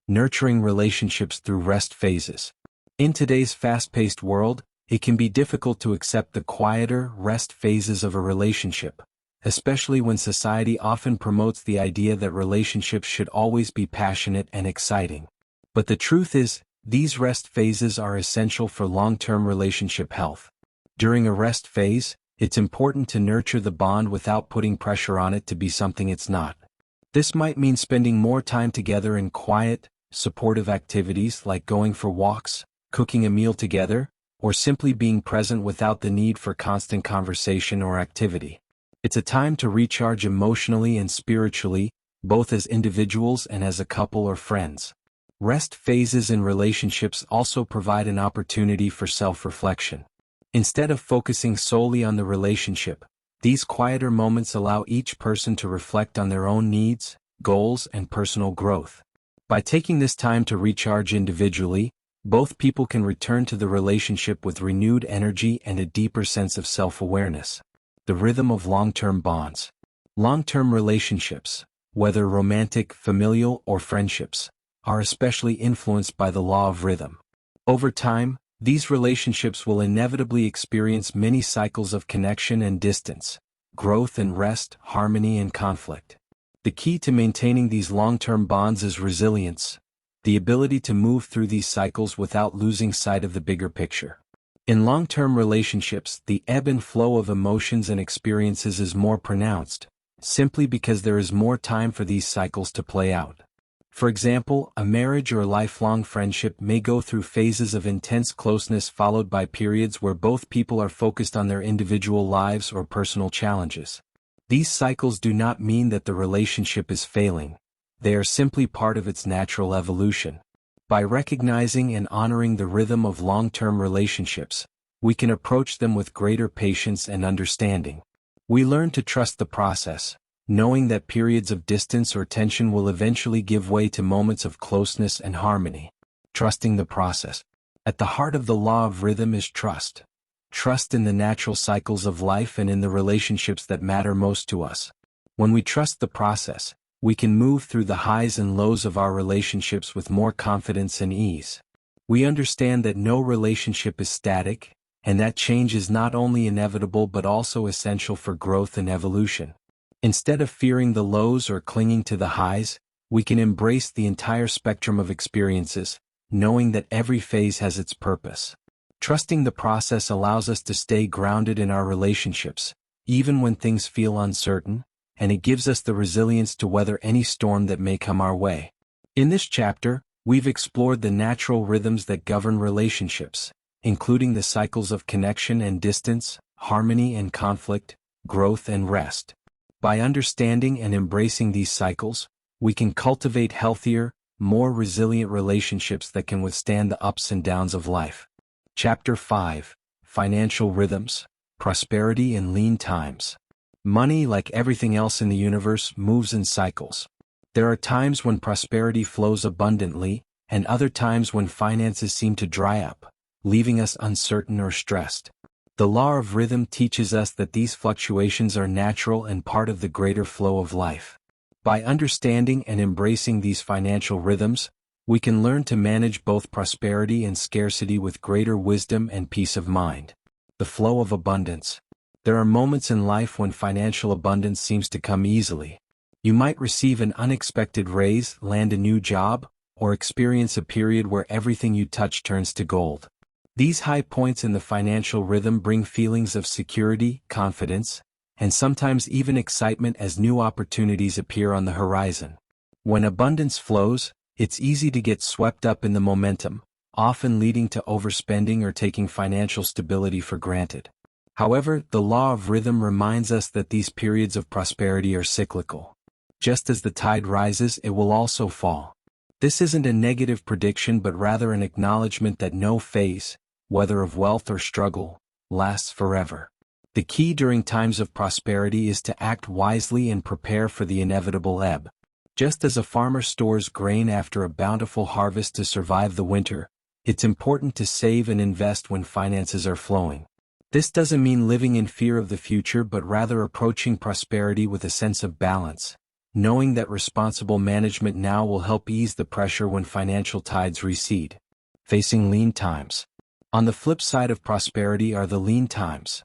Nurturing relationships through rest phases. In today's fast-paced world, it can be difficult to accept the quieter, rest phases of a relationship, especially when society often promotes the idea that relationships should always be passionate and exciting. But the truth is, these rest phases are essential for long-term relationship health. During a rest phase, it's important to nurture the bond without putting pressure on it to be something it's not. This might mean spending more time together in quiet, supportive activities like going for walks, cooking a meal together, or simply being present without the need for constant conversation or activity. It's a time to recharge emotionally and spiritually, both as individuals and as a couple or friends. Rest phases in relationships also provide an opportunity for self-reflection. Instead of focusing solely on the relationship, these quieter moments allow each person to reflect on their own needs, goals, and personal growth. By taking this time to recharge individually, both people can return to the relationship with renewed energy and a deeper sense of self-awareness. The rhythm of long-term bonds. Long-term relationships, whether romantic, familial, or friendships, are especially influenced by the law of rhythm. Over time, these relationships will inevitably experience many cycles of connection and distance, growth and rest, harmony and conflict. The key to maintaining these long-term bonds is resilience, the ability to move through these cycles without losing sight of the bigger picture. In long-term relationships, the ebb and flow of emotions and experiences is more pronounced, simply because there is more time for these cycles to play out. For example, a marriage or lifelong friendship may go through phases of intense closeness followed by periods where both people are focused on their individual lives or personal challenges. These cycles do not mean that the relationship is failing. They are simply part of its natural evolution. By recognizing and honoring the rhythm of long-term relationships, we can approach them with greater patience and understanding. We learn to trust the process, knowing that periods of distance or tension will eventually give way to moments of closeness and harmony. Trusting the process. At the heart of the law of rhythm is trust. Trust in the natural cycles of life and in the relationships that matter most to us. When we trust the process, we can move through the highs and lows of our relationships with more confidence and ease. We understand that no relationship is static, and that change is not only inevitable but also essential for growth and evolution. Instead of fearing the lows or clinging to the highs, we can embrace the entire spectrum of experiences, knowing that every phase has its purpose. Trusting the process allows us to stay grounded in our relationships, even when things feel uncertain, and it gives us the resilience to weather any storm that may come our way. In this chapter, we've explored the natural rhythms that govern relationships, including the cycles of connection and distance, harmony and conflict, growth and rest. By understanding and embracing these cycles, we can cultivate healthier, more resilient relationships that can withstand the ups and downs of life. Chapter 5: Financial Rhythms, Prosperity in Lean Times. Money, like everything else in the universe, moves in cycles. There are times when prosperity flows abundantly, and other times when finances seem to dry up, leaving us uncertain or stressed. The law of rhythm teaches us that these fluctuations are natural and part of the greater flow of life. By understanding and embracing these financial rhythms, we can learn to manage both prosperity and scarcity with greater wisdom and peace of mind. The flow of abundance. There are moments in life when financial abundance seems to come easily. You might receive an unexpected raise, land a new job, or experience a period where everything you touch turns to gold. These high points in the financial rhythm bring feelings of security, confidence, and sometimes even excitement as new opportunities appear on the horizon. When abundance flows, it's easy to get swept up in the momentum, often leading to overspending or taking financial stability for granted. However, the law of rhythm reminds us that these periods of prosperity are cyclical. Just as the tide rises, it will also fall. This isn't a negative prediction but rather an acknowledgement that no phase, whether of wealth or struggle, lasts forever. The key during times of prosperity is to act wisely and prepare for the inevitable ebb. Just as a farmer stores grain after a bountiful harvest to survive the winter, it's important to save and invest when finances are flowing. This doesn't mean living in fear of the future but rather approaching prosperity with a sense of balance, knowing that responsible management now will help ease the pressure when financial tides recede. Facing lean times. On the flip side of prosperity are the lean times,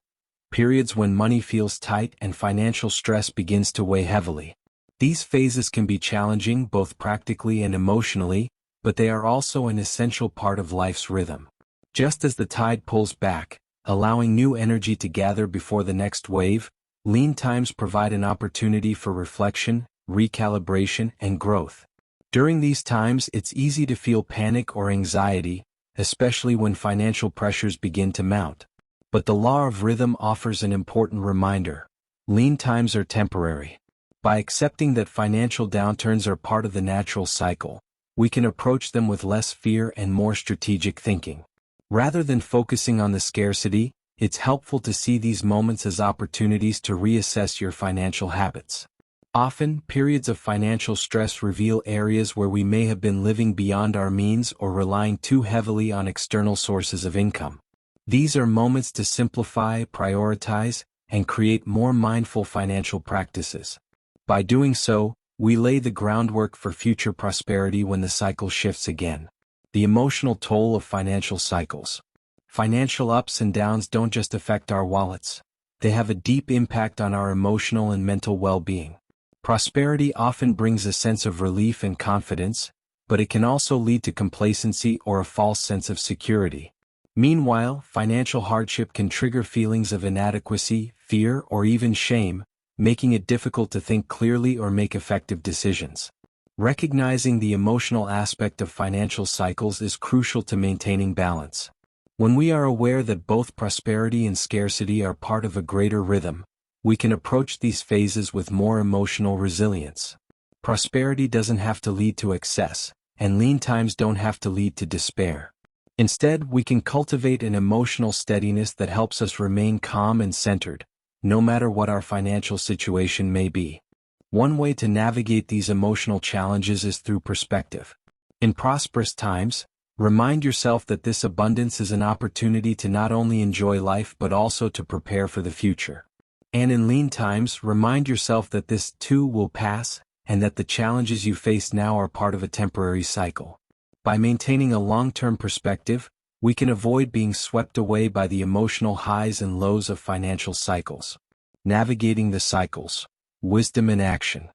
periods when money feels tight and financial stress begins to weigh heavily. These phases can be challenging both practically and emotionally, but they are also an essential part of life's rhythm. Just as the tide pulls back, allowing new energy to gather before the next wave, lean times provide an opportunity for reflection, recalibration, and growth. During these times, it's easy to feel panic or anxiety, especially when financial pressures begin to mount. But the law of rhythm offers an important reminder. Lean times are temporary. By accepting that financial downturns are part of the natural cycle, we can approach them with less fear and more strategic thinking. Rather than focusing on the scarcity, it's helpful to see these moments as opportunities to reassess your financial habits. Often, periods of financial stress reveal areas where we may have been living beyond our means or relying too heavily on external sources of income. These are moments to simplify, prioritize, and create more mindful financial practices. By doing so, we lay the groundwork for future prosperity when the cycle shifts again. The emotional toll of financial cycles. Financial ups and downs don't just affect our wallets. They have a deep impact on our emotional and mental well-being. Prosperity often brings a sense of relief and confidence, but it can also lead to complacency or a false sense of security. Meanwhile, financial hardship can trigger feelings of inadequacy, fear, or even shame, making it difficult to think clearly or make effective decisions. Recognizing the emotional aspect of financial cycles is crucial to maintaining balance. When we are aware that both prosperity and scarcity are part of a greater rhythm, we can approach these phases with more emotional resilience. Prosperity doesn't have to lead to excess, and lean times don't have to lead to despair. Instead, we can cultivate an emotional steadiness that helps us remain calm and centered, no matter what our financial situation may be. One way to navigate these emotional challenges is through perspective. In prosperous times, remind yourself that this abundance is an opportunity to not only enjoy life but also to prepare for the future. And in lean times, remind yourself that this too will pass, and that the challenges you face now are part of a temporary cycle. By maintaining a long-term perspective, we can avoid being swept away by the emotional highs and lows of financial cycles. Navigating the cycles. Wisdom in action.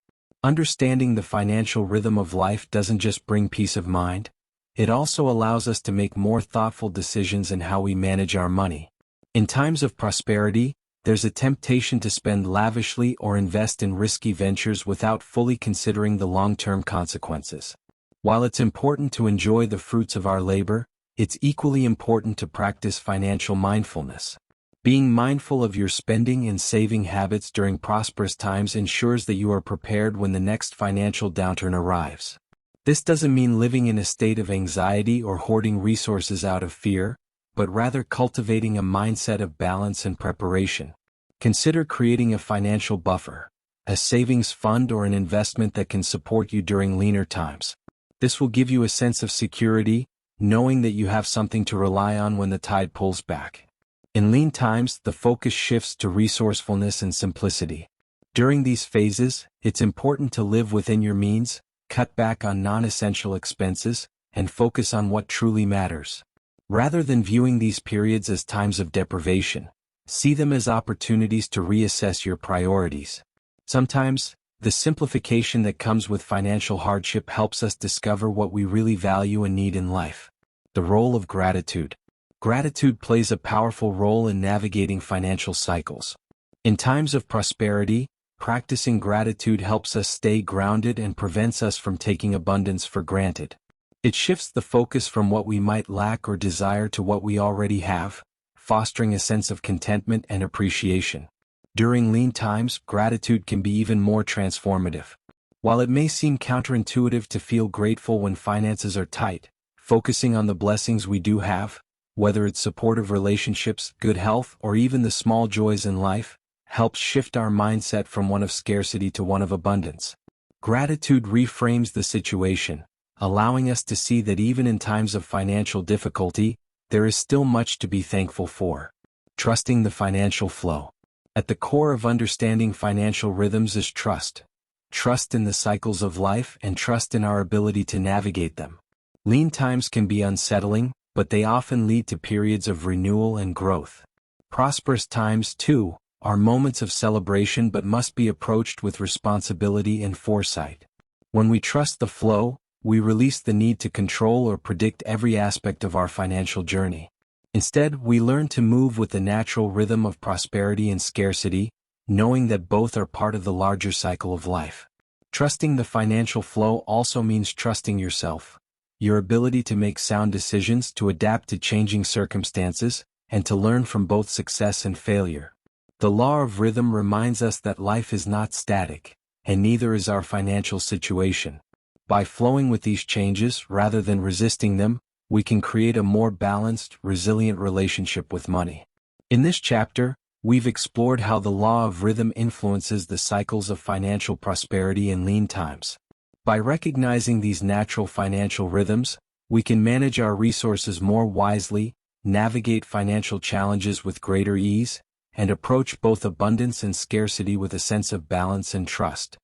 Understanding the financial rhythm of life doesn't just bring peace of mind, it also allows us to make more thoughtful decisions in how we manage our money. In times of prosperity, there's a temptation to spend lavishly or invest in risky ventures without fully considering the long-term consequences. While it's important to enjoy the fruits of our labor, it's equally important to practice financial mindfulness. Being mindful of your spending and saving habits during prosperous times ensures that you are prepared when the next financial downturn arrives. This doesn't mean living in a state of anxiety or hoarding resources out of fear, but rather cultivating a mindset of balance and preparation. Consider creating a financial buffer, a savings fund or an investment that can support you during leaner times. This will give you a sense of security, knowing that you have something to rely on when the tide pulls back. In lean times, the focus shifts to resourcefulness and simplicity. During these phases, it's important to live within your means, cut back on non-essential expenses, and focus on what truly matters. Rather than viewing these periods as times of deprivation, see them as opportunities to reassess your priorities. Sometimes, the simplification that comes with financial hardship helps us discover what we really value and need in life. The role of gratitude. Gratitude plays a powerful role in navigating financial cycles. In times of prosperity, practicing gratitude helps us stay grounded and prevents us from taking abundance for granted. It shifts the focus from what we might lack or desire to what we already have, fostering a sense of contentment and appreciation. During lean times, gratitude can be even more transformative. While it may seem counterintuitive to feel grateful when finances are tight, focusing on the blessings we do have, whether it's supportive relationships, good health, or even the small joys in life, helps shift our mindset from one of scarcity to one of abundance. Gratitude reframes the situation, allowing us to see that even in times of financial difficulty, there is still much to be thankful for. Trusting the financial flow. At the core of understanding financial rhythms is trust. Trust in the cycles of life and trust in our ability to navigate them. Lean times can be unsettling, but they often lead to periods of renewal and growth. Prosperous times, too, are moments of celebration but must be approached with responsibility and foresight. When we trust the flow, we release the need to control or predict every aspect of our financial journey. Instead, we learn to move with the natural rhythm of prosperity and scarcity, knowing that both are part of the larger cycle of life. Trusting the financial flow also means trusting yourself, your ability to make sound decisions, to adapt to changing circumstances, and to learn from both success and failure. The law of rhythm reminds us that life is not static, and neither is our financial situation. By flowing with these changes rather than resisting them, we can create a more balanced, resilient relationship with money. In this chapter, we've explored how the law of rhythm influences the cycles of financial prosperity in lean times. By recognizing these natural financial rhythms, we can manage our resources more wisely, navigate financial challenges with greater ease, and approach both abundance and scarcity with a sense of balance and trust.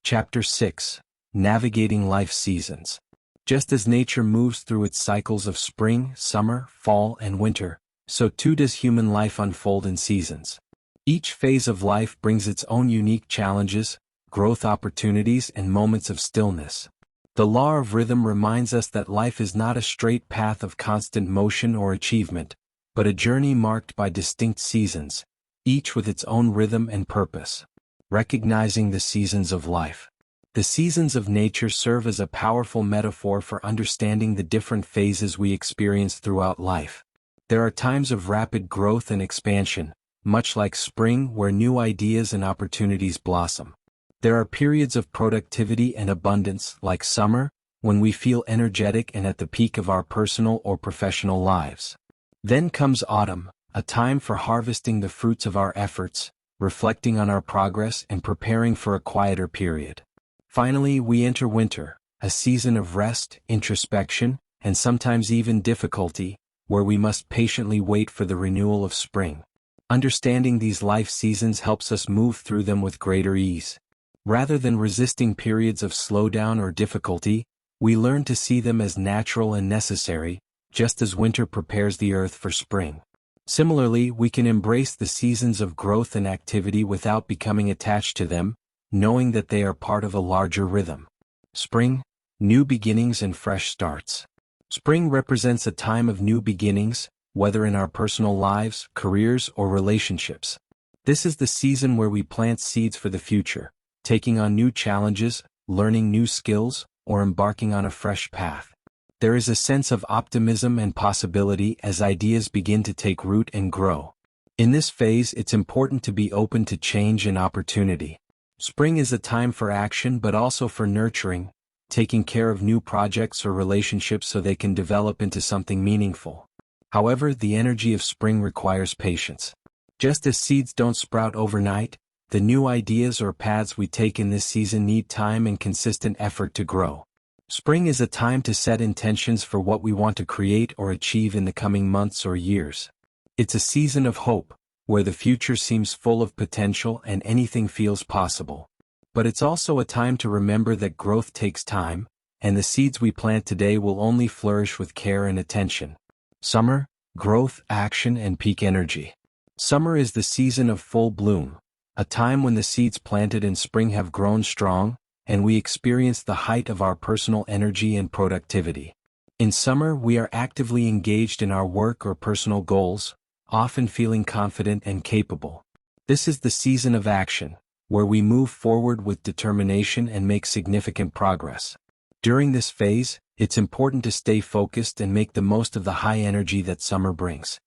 Chapter 6. Navigating Life Seasons. Just as nature moves through its cycles of spring, summer, fall, and winter, so too does human life unfold in seasons. Each phase of life brings its own unique challenges, growth opportunities, and moments of stillness. The law of rhythm reminds us that life is not a straight path of constant motion or achievement, but a journey marked by distinct seasons, each with its own rhythm and purpose. Recognizing the seasons of life. The seasons of nature serve as a powerful metaphor for understanding the different phases we experience throughout life. There are times of rapid growth and expansion, much like spring, where new ideas and opportunities blossom. There are periods of productivity and abundance, like summer, when we feel energetic and at the peak of our personal or professional lives. Then comes autumn, a time for harvesting the fruits of our efforts, reflecting on our progress and preparing for a quieter period. Finally, we enter winter, a season of rest, introspection, and sometimes even difficulty, where we must patiently wait for the renewal of spring. Understanding these life seasons helps us move through them with greater ease. Rather than resisting periods of slowdown or difficulty, we learn to see them as natural and necessary, just as winter prepares the earth for spring. Similarly, we can embrace the seasons of growth and activity without becoming attached to them, knowing that they are part of a larger rhythm. Spring, new beginnings and fresh starts. Spring represents a time of new beginnings, whether in our personal lives, careers, or relationships. This is the season where we plant seeds for the future, taking on new challenges, learning new skills, or embarking on a fresh path. There is a sense of optimism and possibility as ideas begin to take root and grow. In this phase, it's important to be open to change and opportunity. Spring is a time for action but also for nurturing, taking care of new projects or relationships so they can develop into something meaningful. However, the energy of spring requires patience. Just as seeds don't sprout overnight, the new ideas or paths we take in this season need time and consistent effort to grow. Spring is a time to set intentions for what we want to create or achieve in the coming months or years. It's a season of hope, where the future seems full of potential and anything feels possible. But it's also a time to remember that growth takes time, and the seeds we plant today will only flourish with care and attention. Summer, growth, action, and peak energy. Summer is the season of full bloom, a time when the seeds planted in spring have grown strong, and we experience the height of our personal energy and productivity. In summer, we are actively engaged in our work or personal goals, often feeling confident and capable. This is the season of action, where we move forward with determination and make significant progress. During this phase, it's important to stay focused and make the most of the high energy that summer brings.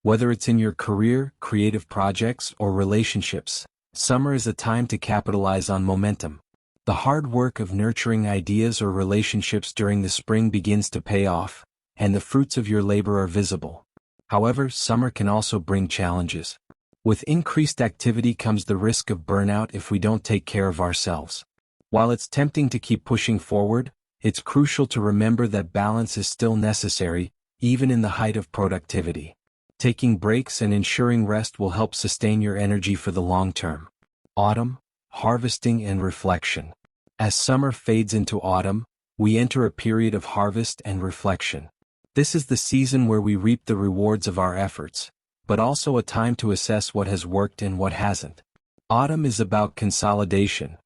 Whether it's in your career, creative projects, or relationships, summer is a time to capitalize on momentum. The hard work of nurturing ideas or relationships during the spring begins to pay off, and the fruits of your labor are visible. However, summer can also bring challenges. With increased activity comes the risk of burnout if we don't take care of ourselves. While it's tempting to keep pushing forward, it's crucial to remember that balance is still necessary, even in the height of productivity. Taking breaks and ensuring rest will help sustain your energy for the long term. Autumn, harvesting and reflection. As summer fades into autumn, we enter a period of harvest and reflection. This is the season where we reap the rewards of our efforts, but also a time to assess what has worked and what hasn't. Autumn is about consolidation,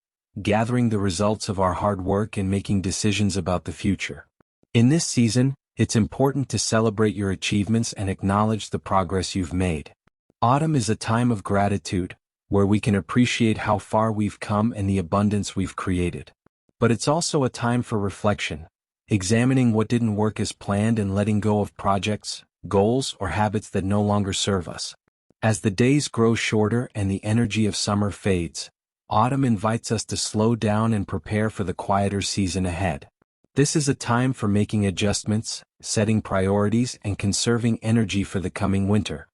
gathering the results of our hard work and making decisions about the future. In this season, it's important to celebrate your achievements and acknowledge the progress you've made. Autumn is a time of gratitude, where we can appreciate how far we've come and the abundance we've created. But it's also a time for reflection, examining what didn't work as planned and letting go of projects, goals, or habits that no longer serve us. As the days grow shorter and the energy of summer fades, autumn invites us to slow down and prepare for the quieter season ahead. This is a time for making adjustments, setting priorities, and conserving energy for the coming winter.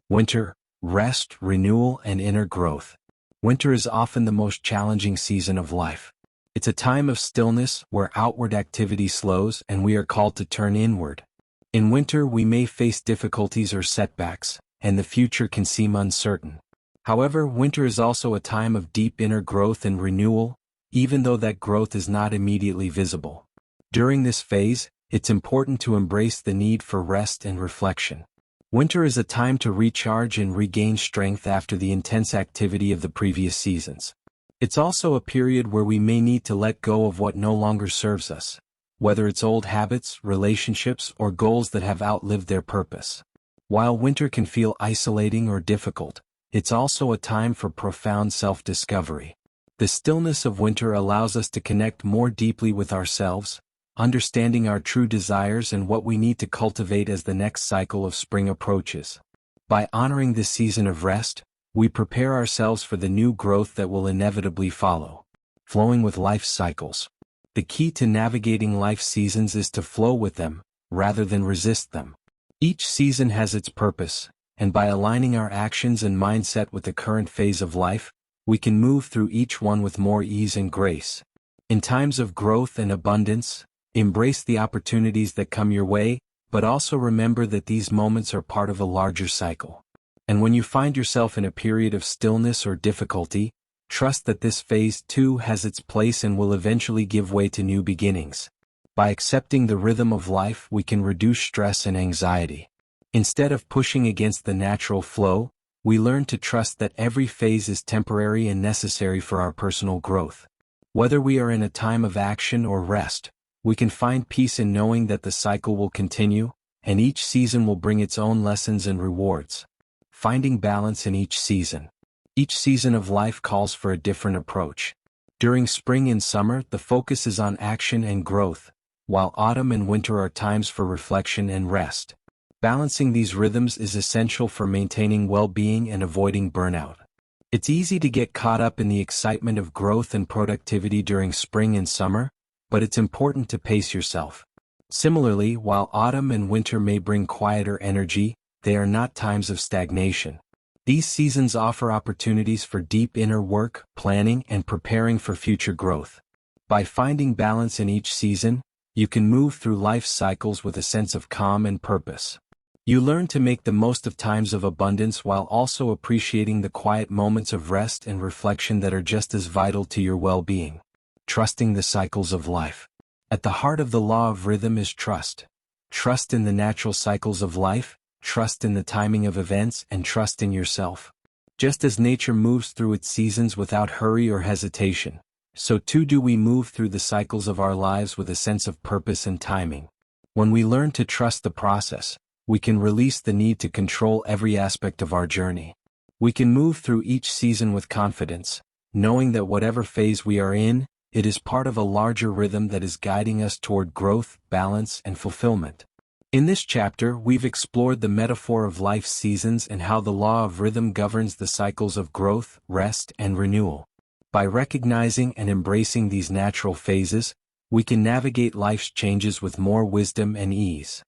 Winter, rest, renewal, and inner growth. Winter is often the most challenging season of life. It's a time of stillness where outward activity slows and we are called to turn inward. In winter, we may face difficulties or setbacks, and the future can seem uncertain. However, winter is also a time of deep inner growth and renewal, even though that growth is not immediately visible. During this phase, it's important to embrace the need for rest and reflection. Winter is a time to recharge and regain strength after the intense activity of the previous seasons. It's also a period where we may need to let go of what no longer serves us, whether it's old habits, relationships, or goals that have outlived their purpose. While winter can feel isolating or difficult, it's also a time for profound self-discovery. The stillness of winter allows us to connect more deeply with ourselves, understanding our true desires and what we need to cultivate as the next cycle of spring approaches. By honoring this season of rest, we prepare ourselves for the new growth that will inevitably follow. Flowing with life's cycles. The key to navigating life seasons is to flow with them, rather than resist them. Each season has its purpose, and by aligning our actions and mindset with the current phase of life, we can move through each one with more ease and grace. In times of growth and abundance, embrace the opportunities that come your way, but also remember that these moments are part of a larger cycle. And when you find yourself in a period of stillness or difficulty, trust that this phase too has its place and will eventually give way to new beginnings. By accepting the rhythm of life, we can reduce stress and anxiety. Instead of pushing against the natural flow, we learn to trust that every phase is temporary and necessary for our personal growth. Whether we are in a time of action or rest, we can find peace in knowing that the cycle will continue, and each season will bring its own lessons and rewards. Finding balance in each season. Each season of life calls for a different approach. During spring and summer, the focus is on action and growth, while autumn and winter are times for reflection and rest. Balancing these rhythms is essential for maintaining well-being and avoiding burnout. It's easy to get caught up in the excitement of growth and productivity during spring and summer, but it's important to pace yourself. Similarly, while autumn and winter may bring quieter energy, they are not times of stagnation. These seasons offer opportunities for deep inner work, planning, and preparing for future growth. By finding balance in each season, you can move through life's cycles with a sense of calm and purpose. You learn to make the most of times of abundance while also appreciating the quiet moments of rest and reflection that are just as vital to your well-being. Trusting the cycles of life. At the heart of the law of rhythm is trust. Trust in the natural cycles of life, trust in the timing of events, and trust in yourself. Just as nature moves through its seasons without hurry or hesitation, so too do we move through the cycles of our lives with a sense of purpose and timing. When we learn to trust the process, we can release the need to control every aspect of our journey. We can move through each season with confidence, knowing that whatever phase we are in, it is part of a larger rhythm that is guiding us toward growth, balance, and fulfillment. In this chapter, we've explored the metaphor of life's seasons and how the law of rhythm governs the cycles of growth, rest, and renewal. By recognizing and embracing these natural phases, we can navigate life's changes with more wisdom and ease.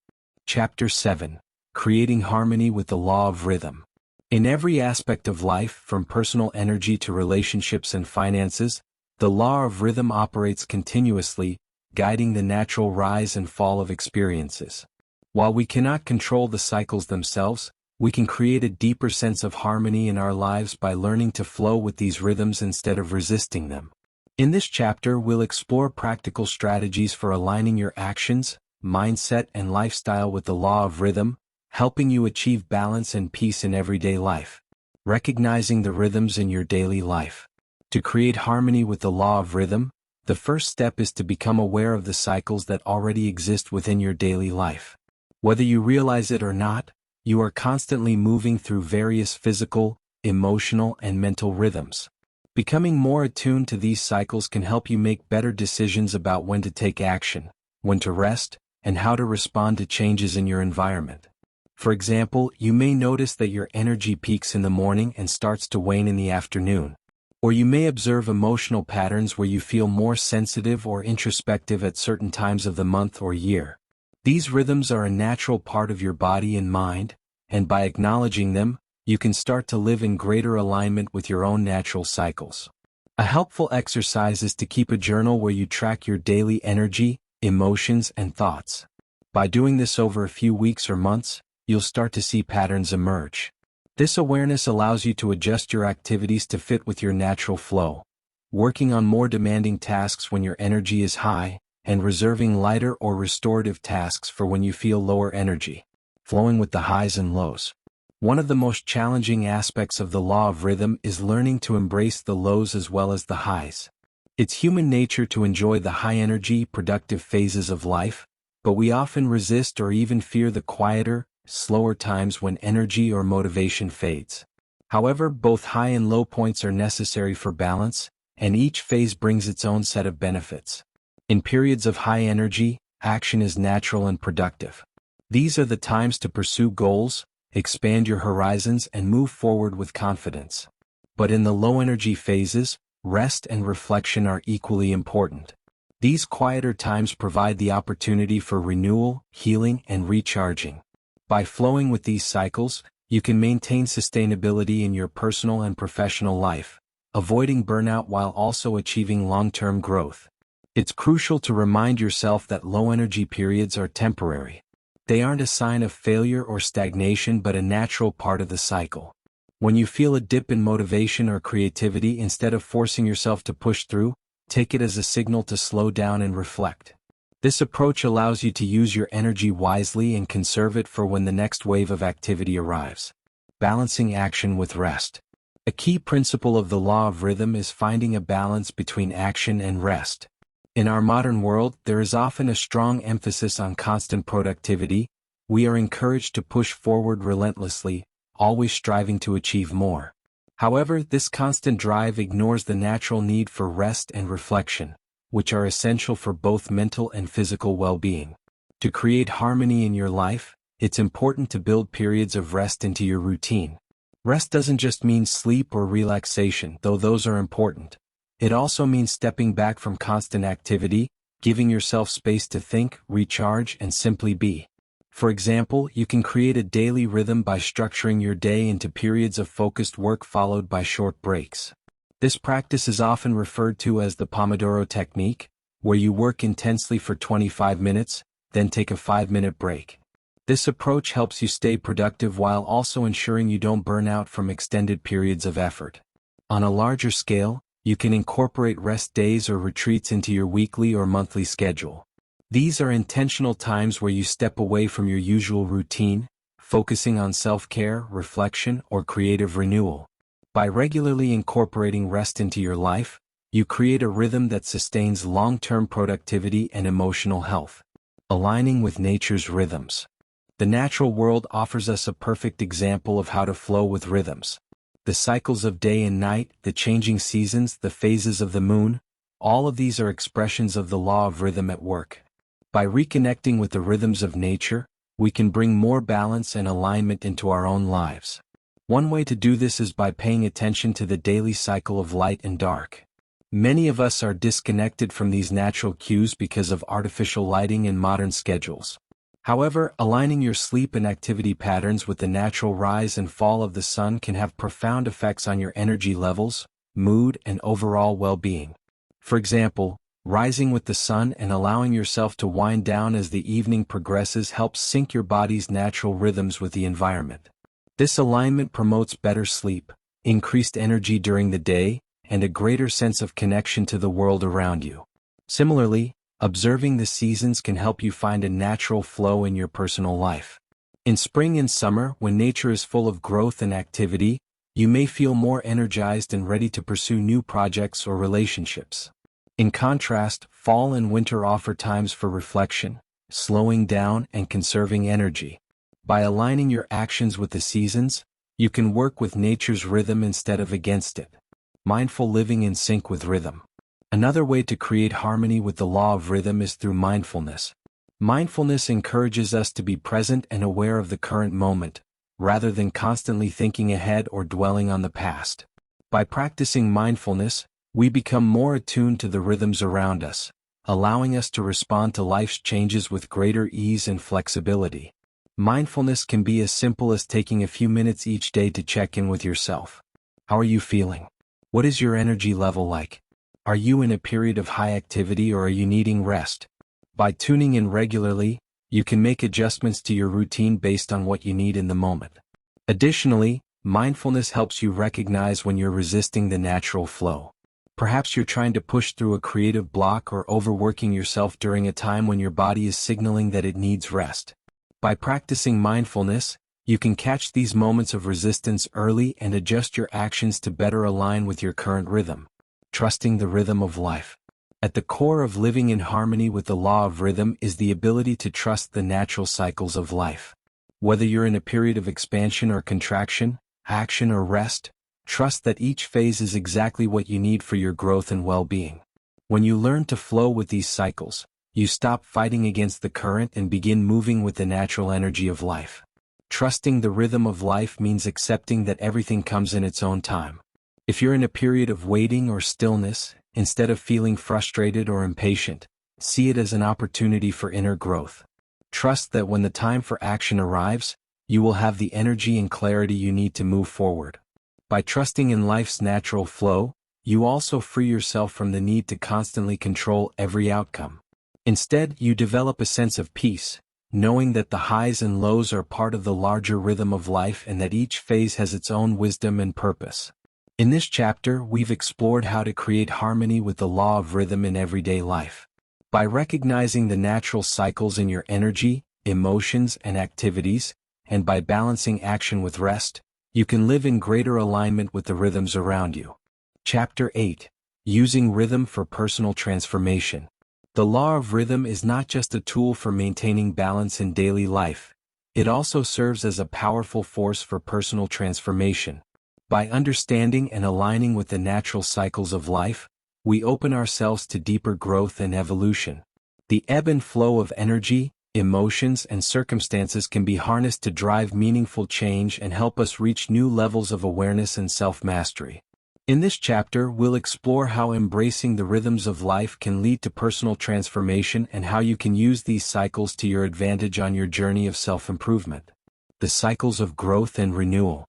Chapter 7. Creating Harmony with the Law of Rhythm. In every aspect of life, from personal energy to relationships and finances, the law of rhythm operates continuously, guiding the natural rise and fall of experiences. While we cannot control the cycles themselves, we can create a deeper sense of harmony in our lives by learning to flow with these rhythms instead of resisting them. In this chapter, we'll explore practical strategies for aligning your actions, mindset, and lifestyle with the law of rhythm, helping you achieve balance and peace in everyday life. Recognizing the rhythms in your daily life. To create harmony with the law of rhythm, the first step is to become aware of the cycles that already exist within your daily life. Whether you realize it or not, you are constantly moving through various physical, emotional, and mental rhythms. Becoming more attuned to these cycles can help you make better decisions about when to take action, when to rest, and how to respond to changes in your environment. For example, you may notice that your energy peaks in the morning and starts to wane in the afternoon. Or you may observe emotional patterns where you feel more sensitive or introspective at certain times of the month or year. These rhythms are a natural part of your body and mind, and by acknowledging them, you can start to live in greater alignment with your own natural cycles. A helpful exercise is to keep a journal where you track your daily energy, emotions, and thoughts. By doing this over a few weeks or months, you'll start to see patterns emerge. This awareness allows you to adjust your activities to fit with your natural flow, working on more demanding tasks when your energy is high, and reserving lighter or restorative tasks for when you feel lower energy, flowing with the highs and lows. One of the most challenging aspects of the law of rhythm is learning to embrace the lows as well as the highs. It's human nature to enjoy the high-energy, productive phases of life, but we often resist or even fear the quieter, slower times when energy or motivation fades. However, both high and low points are necessary for balance, and each phase brings its own set of benefits. In periods of high energy, action is natural and productive. These are the times to pursue goals, expand your horizons, and move forward with confidence. But in the low-energy phases, rest and reflection are equally important. These quieter times provide the opportunity for renewal, healing, and recharging. By flowing with these cycles, you can maintain sustainability in your personal and professional life, avoiding burnout while also achieving long-term growth. It's crucial to remind yourself that low-energy periods are temporary. They aren't a sign of failure or stagnation but a natural part of the cycle. When you feel a dip in motivation or creativity, instead of forcing yourself to push through, take it as a signal to slow down and reflect. This approach allows you to use your energy wisely and conserve it for when the next wave of activity arrives. Balancing action with rest. A key principle of the law of rhythm is finding a balance between action and rest. In our modern world, there is often a strong emphasis on constant productivity. We are encouraged to push forward relentlessly, always striving to achieve more. However, this constant drive ignores the natural need for rest and reflection, which are essential for both mental and physical well-being. To create harmony in your life, it's important to build periods of rest into your routine. Rest doesn't just mean sleep or relaxation, though those are important. It also means stepping back from constant activity, giving yourself space to think, recharge, and simply be. For example, you can create a daily rhythm by structuring your day into periods of focused work followed by short breaks. This practice is often referred to as the Pomodoro technique, where you work intensely for 25 minutes, then take a 5-minute break. This approach helps you stay productive while also ensuring you don't burn out from extended periods of effort. On a larger scale, you can incorporate rest days or retreats into your weekly or monthly schedule. These are intentional times where you step away from your usual routine, focusing on self-care, reflection, or creative renewal. By regularly incorporating rest into your life, you create a rhythm that sustains long-term productivity and emotional health. Aligning with nature's rhythms. The natural world offers us a perfect example of how to flow with rhythms. The cycles of day and night, the changing seasons, the phases of the moon, all of these are expressions of the law of rhythm at work. By reconnecting with the rhythms of nature, we can bring more balance and alignment into our own lives. One way to do this is by paying attention to the daily cycle of light and dark. Many of us are disconnected from these natural cues because of artificial lighting and modern schedules. However, aligning your sleep and activity patterns with the natural rise and fall of the sun can have profound effects on your energy levels, mood, and overall well-being. For example, rising with the sun and allowing yourself to wind down as the evening progresses helps sync your body's natural rhythms with the environment. This alignment promotes better sleep, increased energy during the day, and a greater sense of connection to the world around you. Similarly, observing the seasons can help you find a natural flow in your personal life. In spring and summer, when nature is full of growth and activity, you may feel more energized and ready to pursue new projects or relationships. In contrast, fall and winter offer times for reflection, slowing down, and conserving energy. By aligning your actions with the seasons, you can work with nature's rhythm instead of against it. Mindful living in sync with rhythm. Another way to create harmony with the law of rhythm is through mindfulness. Mindfulness encourages us to be present and aware of the current moment, rather than constantly thinking ahead or dwelling on the past. By practicing mindfulness, we become more attuned to the rhythms around us, allowing us to respond to life's changes with greater ease and flexibility. Mindfulness can be as simple as taking a few minutes each day to check in with yourself. How are you feeling? What is your energy level like? Are you in a period of high activity or are you needing rest? By tuning in regularly, you can make adjustments to your routine based on what you need in the moment. Additionally, mindfulness helps you recognize when you're resisting the natural flow. Perhaps you're trying to push through a creative block or overworking yourself during a time when your body is signaling that it needs rest. By practicing mindfulness, you can catch these moments of resistance early and adjust your actions to better align with your current rhythm. Trusting the rhythm of life. At the core of living in harmony with the law of rhythm is the ability to trust the natural cycles of life. Whether you're in a period of expansion or contraction, action or rest, trust that each phase is exactly what you need for your growth and well-being. When you learn to flow with these cycles, you stop fighting against the current and begin moving with the natural energy of life. Trusting the rhythm of life means accepting that everything comes in its own time. If you're in a period of waiting or stillness, instead of feeling frustrated or impatient, see it as an opportunity for inner growth. Trust that when the time for action arrives, you will have the energy and clarity you need to move forward. By trusting in life's natural flow, you also free yourself from the need to constantly control every outcome. Instead, you develop a sense of peace, knowing that the highs and lows are part of the larger rhythm of life and that each phase has its own wisdom and purpose. In this chapter, we've explored how to create harmony with the law of rhythm in everyday life. By recognizing the natural cycles in your energy, emotions, and activities, and by balancing action with rest, you can live in greater alignment with the rhythms around you. Chapter 8. Using Rhythm for Personal Transformation. The law of rhythm is not just a tool for maintaining balance in daily life, it also serves as a powerful force for personal transformation. By understanding and aligning with the natural cycles of life, we open ourselves to deeper growth and evolution. The ebb and flow of energy, emotions, and circumstances can be harnessed to drive meaningful change and help us reach new levels of awareness and self-mastery. In this chapter, we'll explore how embracing the rhythms of life can lead to personal transformation and how you can use these cycles to your advantage on your journey of self-improvement. The cycles of growth and renewal.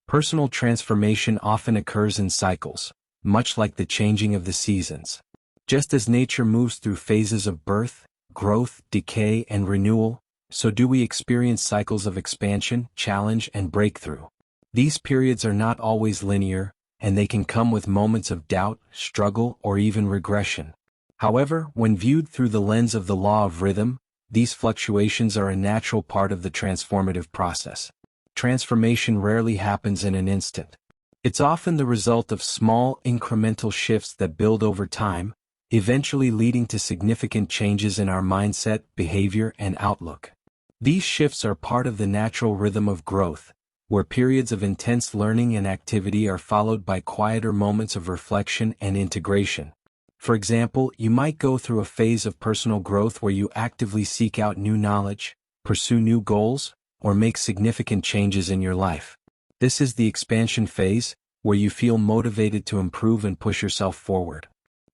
Personal transformation often occurs in cycles, much like the changing of the seasons. Just as nature moves through phases of birth, growth, decay, and renewal, so do we experience cycles of expansion, challenge, and breakthrough. These periods are not always linear, and they can come with moments of doubt, struggle, or even regression. However, when viewed through the lens of the law of rhythm, these fluctuations are a natural part of the transformative process. Transformation rarely happens in an instant. It's often the result of small, incremental shifts that build over time, eventually leading to significant changes in our mindset, behavior, and outlook. These shifts are part of the natural rhythm of growth, where periods of intense learning and activity are followed by quieter moments of reflection and integration. For example, you might go through a phase of personal growth where you actively seek out new knowledge, pursue new goals, or make significant changes in your life. This is the expansion phase, where you feel motivated to improve and push yourself forward.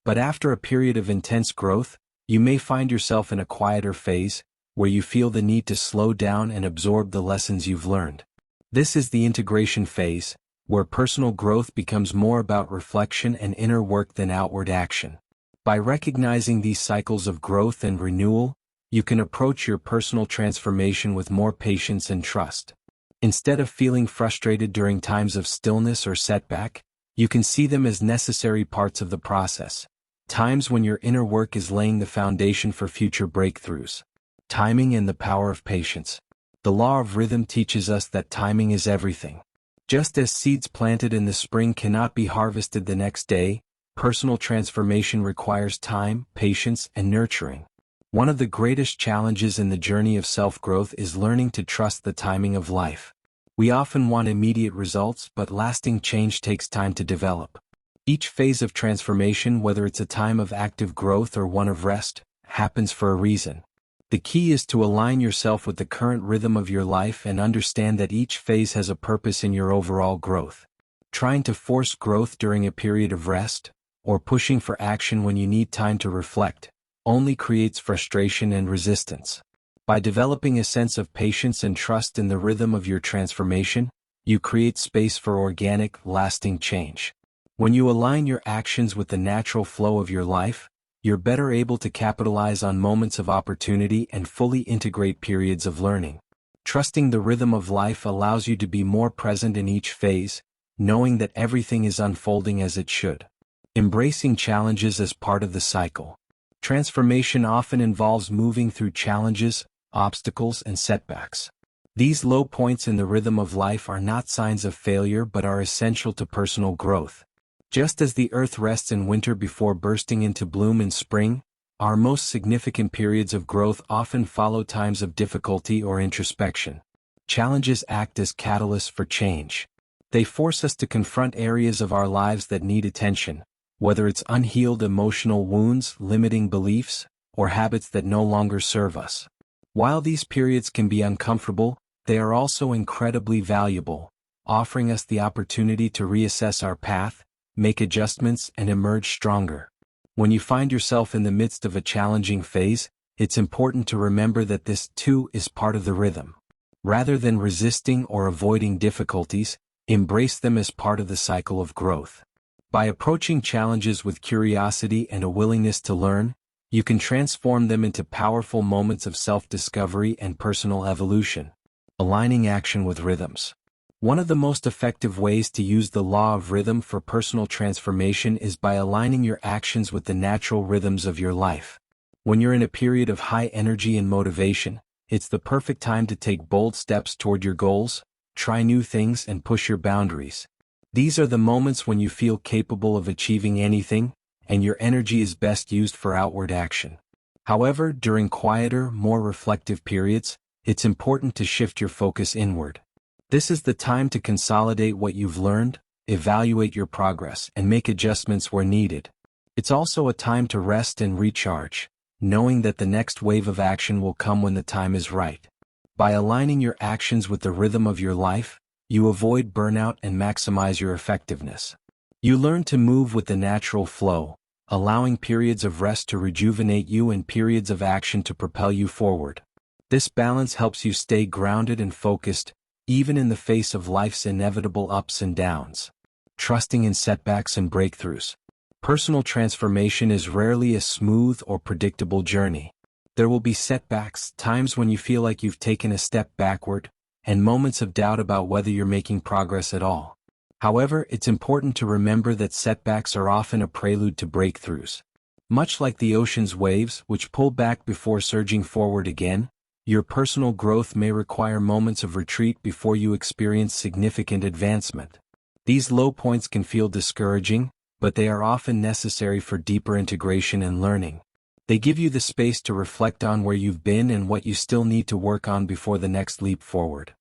But after a period of intense growth, you may find yourself in a quieter phase, where you feel the need to slow down and absorb the lessons you've learned. This is the integration phase, where personal growth becomes more about reflection and inner work than outward action. By recognizing these cycles of growth and renewal, you can approach your personal transformation with more patience and trust. Instead of feeling frustrated during times of stillness or setback, you can see them as necessary parts of the process, times when your inner work is laying the foundation for future breakthroughs. Timing and the power of patience. The law of rhythm teaches us that timing is everything. Just as seeds planted in the spring cannot be harvested the next day, personal transformation requires time, patience, and nurturing. One of the greatest challenges in the journey of self-growth is learning to trust the timing of life. We often want immediate results, but lasting change takes time to develop. Each phase of transformation, whether it's a time of active growth or one of rest, happens for a reason. The key is to align yourself with the current rhythm of your life and understand that each phase has a purpose in your overall growth. Trying to force growth during a period of rest, or pushing for action when you need time to reflect, only creates frustration and resistance. By developing a sense of patience and trust in the rhythm of your transformation, you create space for organic, lasting change. When you align your actions with the natural flow of your life, you're better able to capitalize on moments of opportunity and fully integrate periods of learning. Trusting the rhythm of life allows you to be more present in each phase, knowing that everything is unfolding as it should. Embracing challenges as part of the cycle. Transformation often involves moving through challenges, obstacles, and setbacks. These low points in the rhythm of life are not signs of failure but are essential to personal growth. Just as the earth rests in winter before bursting into bloom in spring, our most significant periods of growth often follow times of difficulty or introspection. Challenges act as catalysts for change. They force us to confront areas of our lives that need attention, whether it's unhealed emotional wounds, limiting beliefs, or habits that no longer serve us. While these periods can be uncomfortable, they are also incredibly valuable, offering us the opportunity to reassess our path, make adjustments, and emerge stronger. When you find yourself in the midst of a challenging phase, it's important to remember that this too is part of the rhythm. Rather than resisting or avoiding difficulties, embrace them as part of the cycle of growth. By approaching challenges with curiosity and a willingness to learn, you can transform them into powerful moments of self-discovery and personal evolution. Aligning action with rhythms. One of the most effective ways to use the law of rhythm for personal transformation is by aligning your actions with the natural rhythms of your life. When you're in a period of high energy and motivation, it's the perfect time to take bold steps toward your goals, try new things, and push your boundaries. These are the moments when you feel capable of achieving anything, and your energy is best used for outward action. However, during quieter, more reflective periods, it's important to shift your focus inward. This is the time to consolidate what you've learned, evaluate your progress, and make adjustments where needed. It's also a time to rest and recharge, knowing that the next wave of action will come when the time is right. By aligning your actions with the rhythm of your life, you avoid burnout and maximize your effectiveness. You learn to move with the natural flow, allowing periods of rest to rejuvenate you and periods of action to propel you forward. This balance helps you stay grounded and focused, even in the face of life's inevitable ups and downs. Trusting in setbacks and breakthroughs. Personal transformation is rarely a smooth or predictable journey. There will be setbacks, times when you feel like you've taken a step backward, and moments of doubt about whether you're making progress at all. However, it's important to remember that setbacks are often a prelude to breakthroughs. Much like the ocean's waves, which pull back before surging forward again, your personal growth may require moments of retreat before you experience significant advancement. These low points can feel discouraging, but they are often necessary for deeper integration and learning. They give you the space to reflect on where you've been and what you still need to work on before the next leap forward.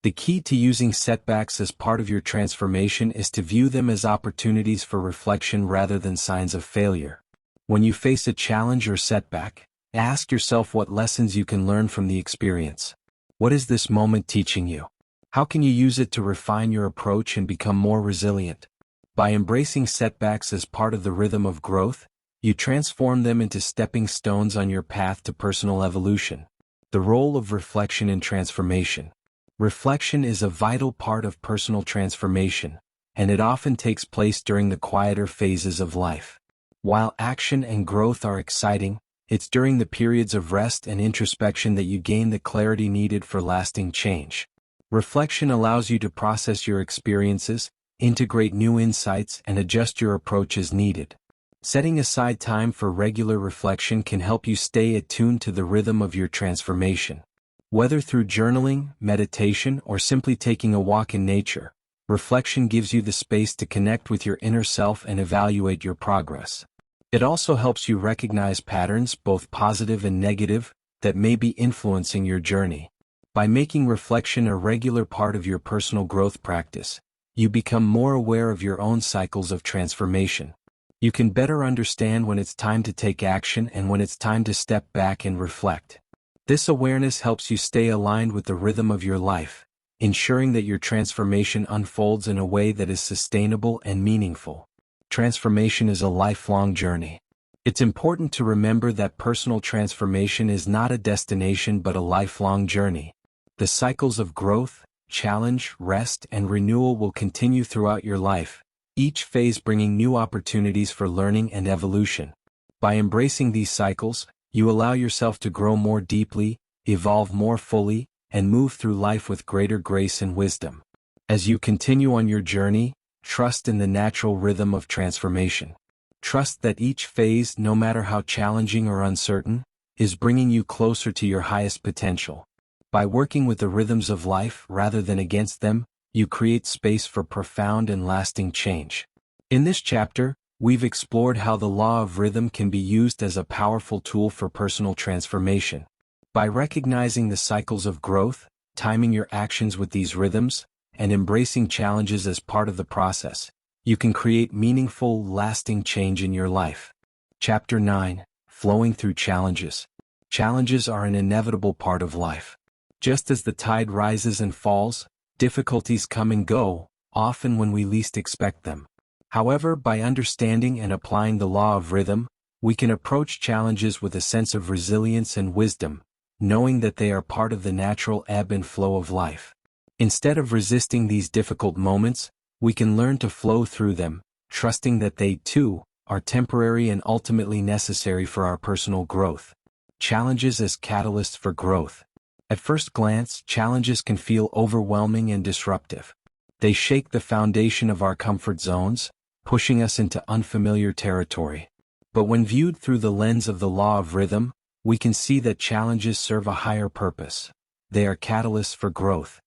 The key to using setbacks as part of your transformation is to view them as opportunities for reflection rather than signs of failure. When you face a challenge or setback, ask yourself what lessons you can learn from the experience. What is this moment teaching you? How can you use it to refine your approach and become more resilient? By embracing setbacks as part of the rhythm of growth, you transform them into stepping stones on your path to personal evolution. The role of reflection in transformation. Reflection is a vital part of personal transformation, and it often takes place during the quieter phases of life. While action and growth are exciting, it's during the periods of rest and introspection that you gain the clarity needed for lasting change. Reflection allows you to process your experiences, integrate new insights, and adjust your approach as needed. Setting aside time for regular reflection can help you stay attuned to the rhythm of your transformation. Whether through journaling, meditation, or simply taking a walk in nature, reflection gives you the space to connect with your inner self and evaluate your progress. It also helps you recognize patterns, both positive and negative, that may be influencing your journey. By making reflection a regular part of your personal growth practice, you become more aware of your own cycles of transformation. You can better understand when it's time to take action and when it's time to step back and reflect. This awareness helps you stay aligned with the rhythm of your life, ensuring that your transformation unfolds in a way that is sustainable and meaningful. Transformation is a lifelong journey. It's important to remember that personal transformation is not a destination but a lifelong journey. The cycles of growth, challenge, rest, and renewal will continue throughout your life, each phase bringing new opportunities for learning and evolution. By embracing these cycles, you allow yourself to grow more deeply, evolve more fully, and move through life with greater grace and wisdom. As you continue on your journey, trust in the natural rhythm of transformation. Trust that each phase, no matter how challenging or uncertain, is bringing you closer to your highest potential. By working with the rhythms of life rather than against them, you create space for profound and lasting change. In this chapter, we've explored how the law of rhythm can be used as a powerful tool for personal transformation. By recognizing the cycles of growth, timing your actions with these rhythms, and embracing challenges as part of the process, you can create meaningful, lasting change in your life. Chapter 9: Flowing Through Challenges. Challenges are an inevitable part of life. Just as the tide rises and falls, difficulties come and go, often when we least expect them. However, by understanding and applying the law of rhythm, we can approach challenges with a sense of resilience and wisdom, knowing that they are part of the natural ebb and flow of life. Instead of resisting these difficult moments, we can learn to flow through them, trusting that they, too, are temporary and ultimately necessary for our personal growth. Challenges as catalysts for growth. At first glance, challenges can feel overwhelming and disruptive. They shake the foundation of our comfort zones, pushing us into unfamiliar territory. But when viewed through the lens of the law of rhythm, we can see that challenges serve a higher purpose. They are catalysts for growth.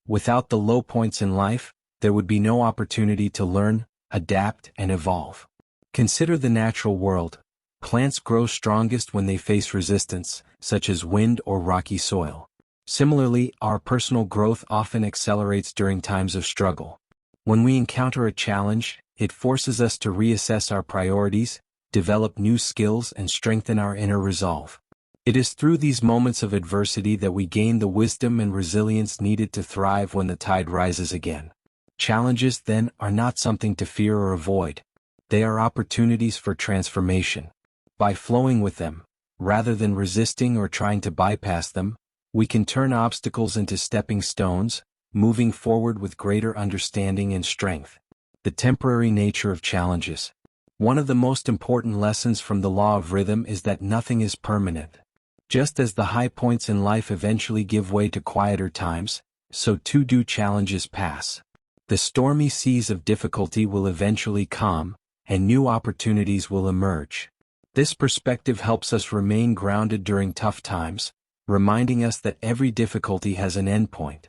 Without the low points in life, there would be no opportunity to learn, adapt, and evolve. Consider the natural world. Plants grow strongest when they face resistance, such as wind or rocky soil. Similarly, our personal growth often accelerates during times of struggle. When we encounter a challenge, it forces us to reassess our priorities, develop new skills, and strengthen our inner resolve. It is through these moments of adversity that we gain the wisdom and resilience needed to thrive when the tide rises again. Challenges, then, are not something to fear or avoid. They are opportunities for transformation. By flowing with them, rather than resisting or trying to bypass them, we can turn obstacles into stepping stones, moving forward with greater understanding and strength. The temporary nature of challenges. One of the most important lessons from the law of rhythm is that nothing is permanent. Just as the high points in life eventually give way to quieter times, so too do challenges pass. The stormy seas of difficulty will eventually calm, and new opportunities will emerge. This perspective helps us remain grounded during tough times, reminding us that every difficulty has an endpoint.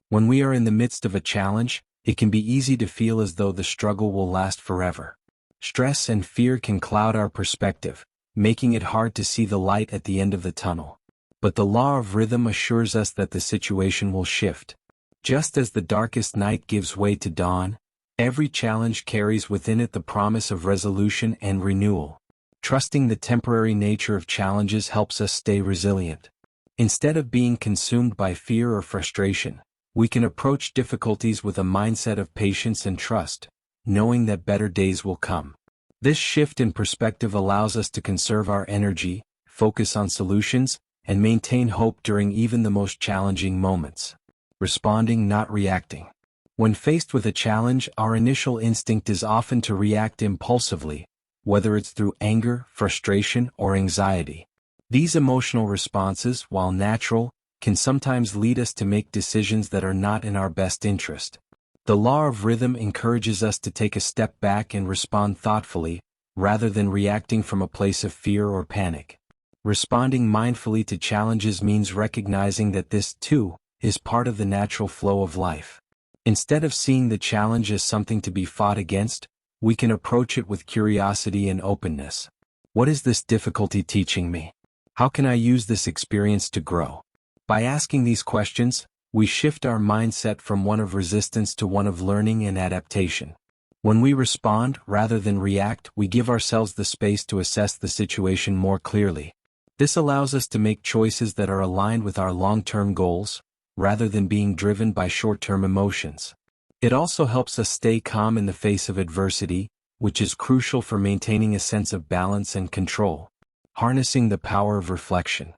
When we are in the midst of a challenge, it can be easy to feel as though the struggle will last forever. Stress and fear can cloud our perspective, making it hard to see the light at the end of the tunnel. But the law of rhythm assures us that the situation will shift. Just as the darkest night gives way to dawn, every challenge carries within it the promise of resolution and renewal. Trusting the temporary nature of challenges helps us stay resilient. Instead of being consumed by fear or frustration, we can approach difficulties with a mindset of patience and trust, knowing that better days will come. This shift in perspective allows us to conserve our energy, focus on solutions, and maintain hope during even the most challenging moments. Responding, not reacting. When faced with a challenge, our initial instinct is often to react impulsively, whether it's through anger, frustration, or anxiety. These emotional responses, while natural, can sometimes lead us to make decisions that are not in our best interest. The law of rhythm encourages us to take a step back and respond thoughtfully, rather than reacting from a place of fear or panic. Responding mindfully to challenges means recognizing that this, too, is part of the natural flow of life. Instead of seeing the challenge as something to be fought against, we can approach it with curiosity and openness. What is this difficulty teaching me? How can I use this experience to grow? By asking these questions, we shift our mindset from one of resistance to one of learning and adaptation. When we respond rather than react, we give ourselves the space to assess the situation more clearly. This allows us to make choices that are aligned with our long-term goals, rather than being driven by short-term emotions. It also helps us stay calm in the face of adversity, which is crucial for maintaining a sense of balance and control. Harnessing the power of reflection.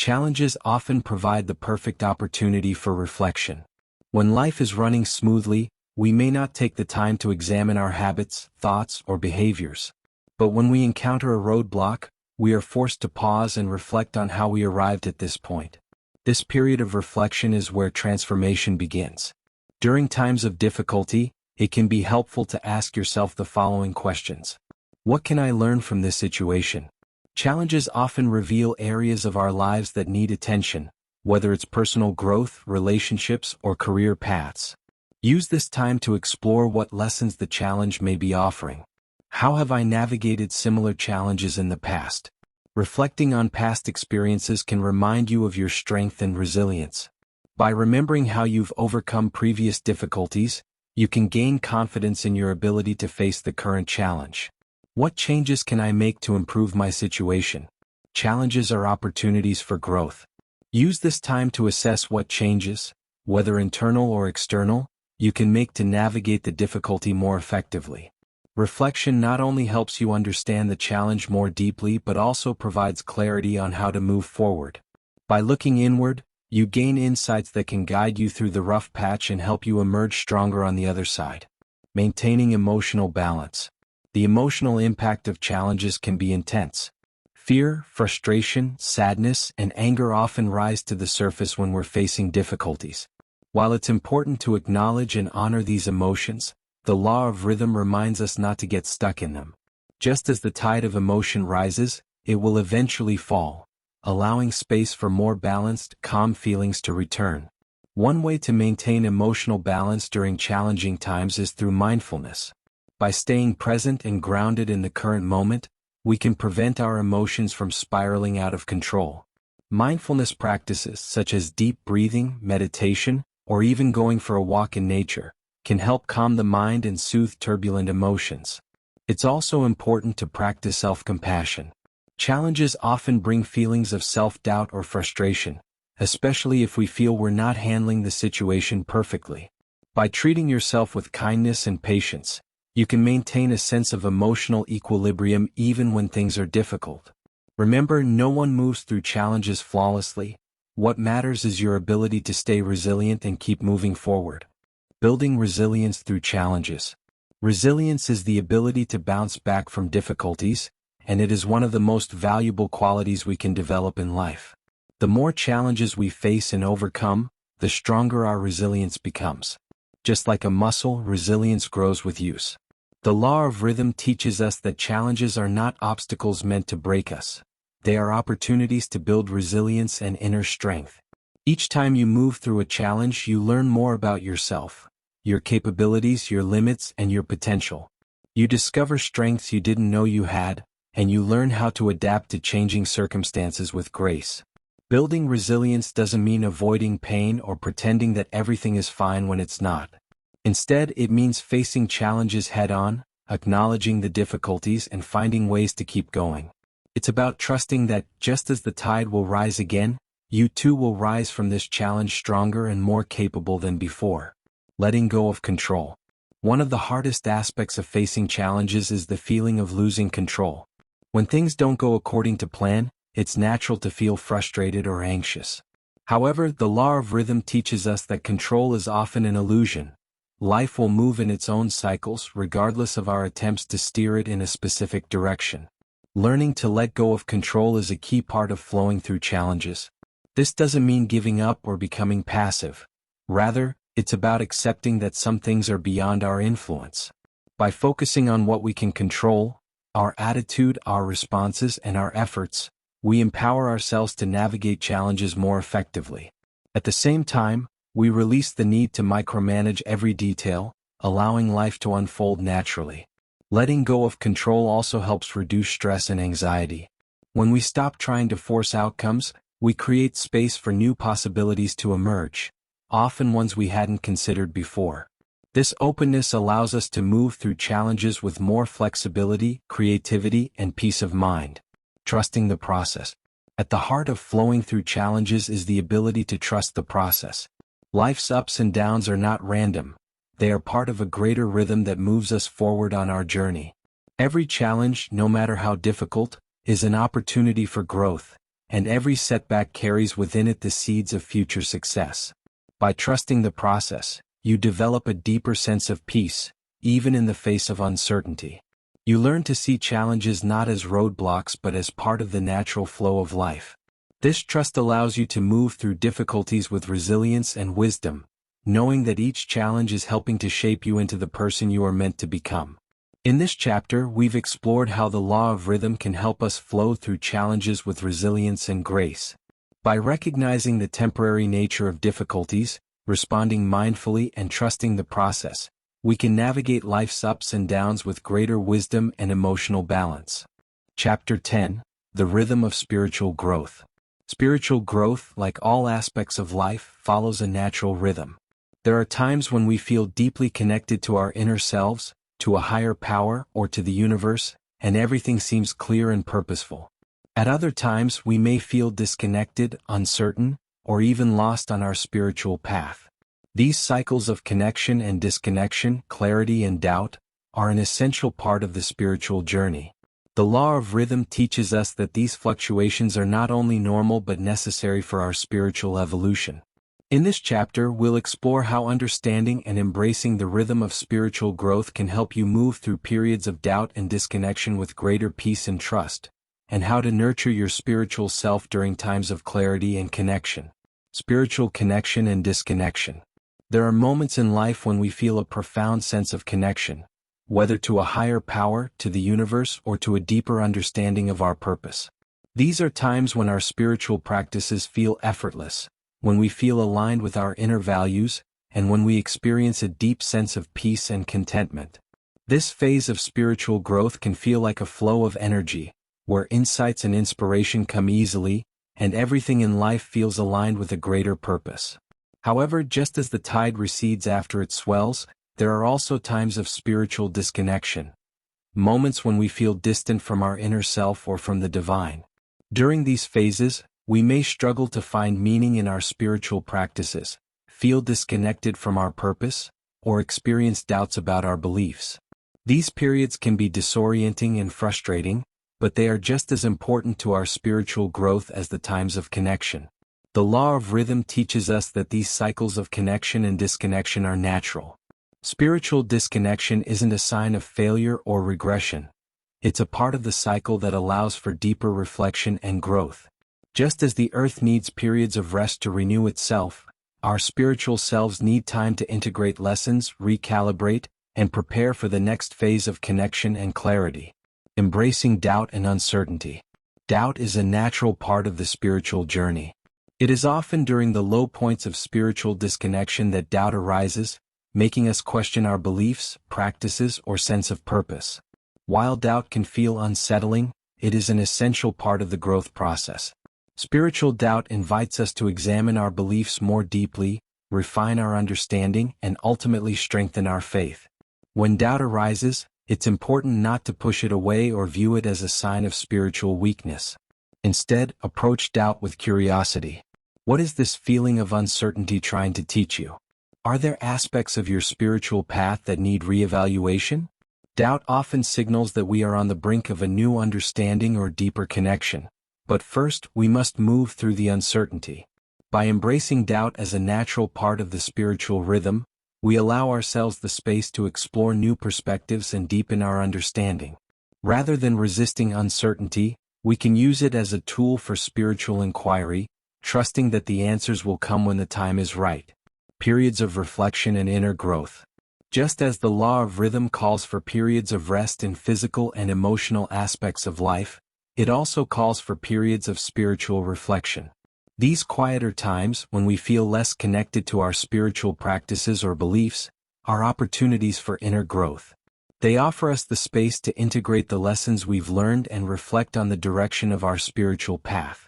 Challenges often provide the perfect opportunity for reflection. When life is running smoothly, we may not take the time to examine our habits, thoughts, or behaviors. But when we encounter a roadblock, we are forced to pause and reflect on how we arrived at this point. This period of reflection is where transformation begins. During times of difficulty, it can be helpful to ask yourself the following questions. What can I learn from this situation? Challenges often reveal areas of our lives that need attention, whether it's personal growth, relationships, or career paths. Use this time to explore what lessons the challenge may be offering. How have I navigated similar challenges in the past? Reflecting on past experiences can remind you of your strength and resilience. By remembering how you've overcome previous difficulties, you can gain confidence in your ability to face the current challenge. What changes can I make to improve my situation? Challenges are opportunities for growth. Use this time to assess what changes, whether internal or external, you can make to navigate the difficulty more effectively. Reflection not only helps you understand the challenge more deeply but also provides clarity on how to move forward. By looking inward, you gain insights that can guide you through the rough patch and help you emerge stronger on the other side. Maintaining emotional balance. The emotional impact of challenges can be intense. Fear, frustration, sadness, and anger often rise to the surface when we're facing difficulties. While it's important to acknowledge and honor these emotions, the law of rhythm reminds us not to get stuck in them. Just as the tide of emotion rises, it will eventually fall, allowing space for more balanced, calm feelings to return. One way to maintain emotional balance during challenging times is through mindfulness. By staying present and grounded in the current moment, we can prevent our emotions from spiraling out of control. Mindfulness practices such as deep breathing, meditation, or even going for a walk in nature can help calm the mind and soothe turbulent emotions. It's also important to practice self-compassion. Challenges often bring feelings of self-doubt or frustration, especially if we feel we're not handling the situation perfectly. By treating yourself with kindness and patience, you can maintain a sense of emotional equilibrium even when things are difficult. Remember, no one moves through challenges flawlessly. What matters is your ability to stay resilient and keep moving forward. Building resilience through challenges. Resilience is the ability to bounce back from difficulties, and it is one of the most valuable qualities we can develop in life. The more challenges we face and overcome, the stronger our resilience becomes. Just like a muscle, resilience grows with use. The law of rhythm teaches us that challenges are not obstacles meant to break us. They are opportunities to build resilience and inner strength. Each time you move through a challenge, you learn more about yourself, your capabilities, your limits, and your potential. You discover strengths you didn't know you had, and you learn how to adapt to changing circumstances with grace. Building resilience doesn't mean avoiding pain or pretending that everything is fine when it's not. Instead, it means facing challenges head-on, acknowledging the difficulties, and finding ways to keep going. It's about trusting that, just as the tide will rise again, you too will rise from this challenge stronger and more capable than before. Letting go of control. One of the hardest aspects of facing challenges is the feeling of losing control. When things don't go according to plan, it's natural to feel frustrated or anxious. However, the law of rhythm teaches us that control is often an illusion. Life will move in its own cycles regardless of our attempts to steer it in a specific direction. Learning to let go of control is a key part of flowing through challenges. This doesn't mean giving up or becoming passive. Rather, it's about accepting that some things are beyond our influence. By focusing on what we can control, our attitude, our responses, and our efforts, we empower ourselves to navigate challenges more effectively. At the same time, we release the need to micromanage every detail, allowing life to unfold naturally. Letting go of control also helps reduce stress and anxiety. When we stop trying to force outcomes, we create space for new possibilities to emerge, often ones we hadn't considered before. This openness allows us to move through challenges with more flexibility, creativity, and peace of mind. Trusting the process. At the heart of flowing through challenges is the ability to trust the process. Life's ups and downs are not random. They are part of a greater rhythm that moves us forward on our journey. Every challenge, no matter how difficult, is an opportunity for growth, and every setback carries within it the seeds of future success. By trusting the process, you develop a deeper sense of peace, even in the face of uncertainty. You learn to see challenges not as roadblocks but as part of the natural flow of life. This trust allows you to move through difficulties with resilience and wisdom, knowing that each challenge is helping to shape you into the person you are meant to become. In this chapter, we've explored how the law of rhythm can help us flow through challenges with resilience and grace. By recognizing the temporary nature of difficulties, responding mindfully, and trusting the process, we can navigate life's ups and downs with greater wisdom and emotional balance. Chapter 10: The Rhythm of Spiritual Growth. Spiritual growth, like all aspects of life, follows a natural rhythm. There are times when we feel deeply connected to our inner selves, to a higher power, or to the universe, and everything seems clear and purposeful. At other times, we may feel disconnected, uncertain, or even lost on our spiritual path. These cycles of connection and disconnection, clarity and doubt, are an essential part of the spiritual journey. The law of rhythm teaches us that these fluctuations are not only normal but necessary for our spiritual evolution. In this chapter, we'll explore how understanding and embracing the rhythm of spiritual growth can help you move through periods of doubt and disconnection with greater peace and trust, and how to nurture your spiritual self during times of clarity and connection. Spiritual connection and disconnection. There are moments in life when we feel a profound sense of connection, whether to a higher power, to the universe, or to a deeper understanding of our purpose. These are times when our spiritual practices feel effortless, when we feel aligned with our inner values, and when we experience a deep sense of peace and contentment. This phase of spiritual growth can feel like a flow of energy, where insights and inspiration come easily, and everything in life feels aligned with a greater purpose. However, just as the tide recedes after it swells, There are also times of spiritual disconnection, moments when we feel distant from our inner self or from the divine. During these phases, we may struggle to find meaning in our spiritual practices, feel disconnected from our purpose, or experience doubts about our beliefs. These periods can be disorienting and frustrating, but they are just as important to our spiritual growth as the times of connection. The law of rhythm teaches us that these cycles of connection and disconnection are natural. Spiritual disconnection isn't a sign of failure or regression. It's a part of the cycle that allows for deeper reflection and growth. Just as the earth needs periods of rest to renew itself, our spiritual selves need time to integrate lessons, recalibrate, and prepare for the next phase of connection and clarity. Embracing doubt and uncertainty. Doubt is a natural part of the spiritual journey. It is often during the low points of spiritual disconnection that doubt arises, making us question our beliefs, practices, or sense of purpose. While doubt can feel unsettling, it is an essential part of the growth process. Spiritual doubt invites us to examine our beliefs more deeply, refine our understanding, and ultimately strengthen our faith. When doubt arises, it's important not to push it away or view it as a sign of spiritual weakness. Instead, approach doubt with curiosity. What is this feeling of uncertainty trying to teach you? Are there aspects of your spiritual path that need reevaluation? Doubt often signals that we are on the brink of a new understanding or deeper connection. But first, we must move through the uncertainty. By embracing doubt as a natural part of the spiritual rhythm, we allow ourselves the space to explore new perspectives and deepen our understanding. Rather than resisting uncertainty, we can use it as a tool for spiritual inquiry, trusting that the answers will come when the time is right. Periods of reflection and inner growth. Just as the law of rhythm calls for periods of rest in physical and emotional aspects of life, it also calls for periods of spiritual reflection. These quieter times, when we feel less connected to our spiritual practices or beliefs, are opportunities for inner growth. They offer us the space to integrate the lessons we've learned and reflect on the direction of our spiritual path.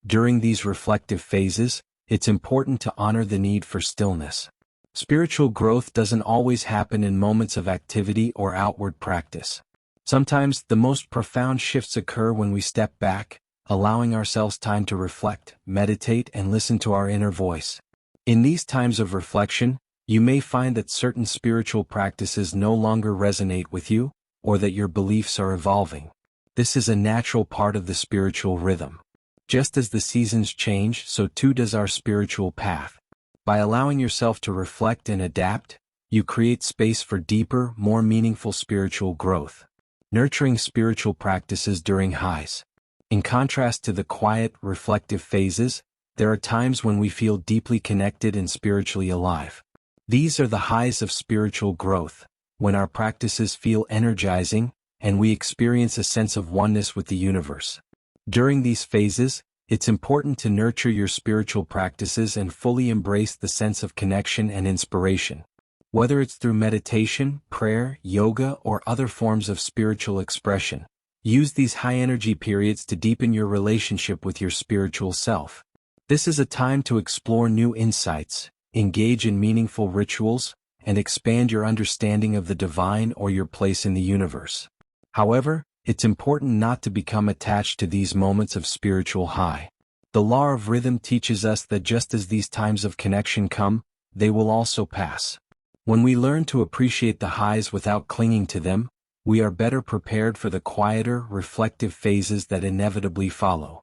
During these reflective phases, it's important to honor the need for stillness. Spiritual growth doesn't always happen in moments of activity or outward practice. Sometimes the most profound shifts occur when we step back, allowing ourselves time to reflect, meditate, and listen to our inner voice. In these times of reflection, you may find that certain spiritual practices no longer resonate with you, or that your beliefs are evolving. This is a natural part of the spiritual rhythm. Just as the seasons change, so too does our spiritual path. By allowing yourself to reflect and adapt, you create space for deeper, more meaningful spiritual growth. Nurturing spiritual practices during highs. In contrast to the quiet, reflective phases, there are times when we feel deeply connected and spiritually alive. These are the highs of spiritual growth, when our practices feel energizing, and we experience a sense of oneness with the universe. During these phases, it's important to nurture your spiritual practices and fully embrace the sense of connection and inspiration. Whether it's through meditation, prayer, yoga, or other forms of spiritual expression, use these high-energy periods to deepen your relationship with your spiritual self. This is a time to explore new insights, engage in meaningful rituals, and expand your understanding of the divine or your place in the universe. However, it's important not to become attached to these moments of spiritual high. The law of rhythm teaches us that just as these times of connection come, they will also pass. When we learn to appreciate the highs without clinging to them, we are better prepared for the quieter, reflective phases that inevitably follow.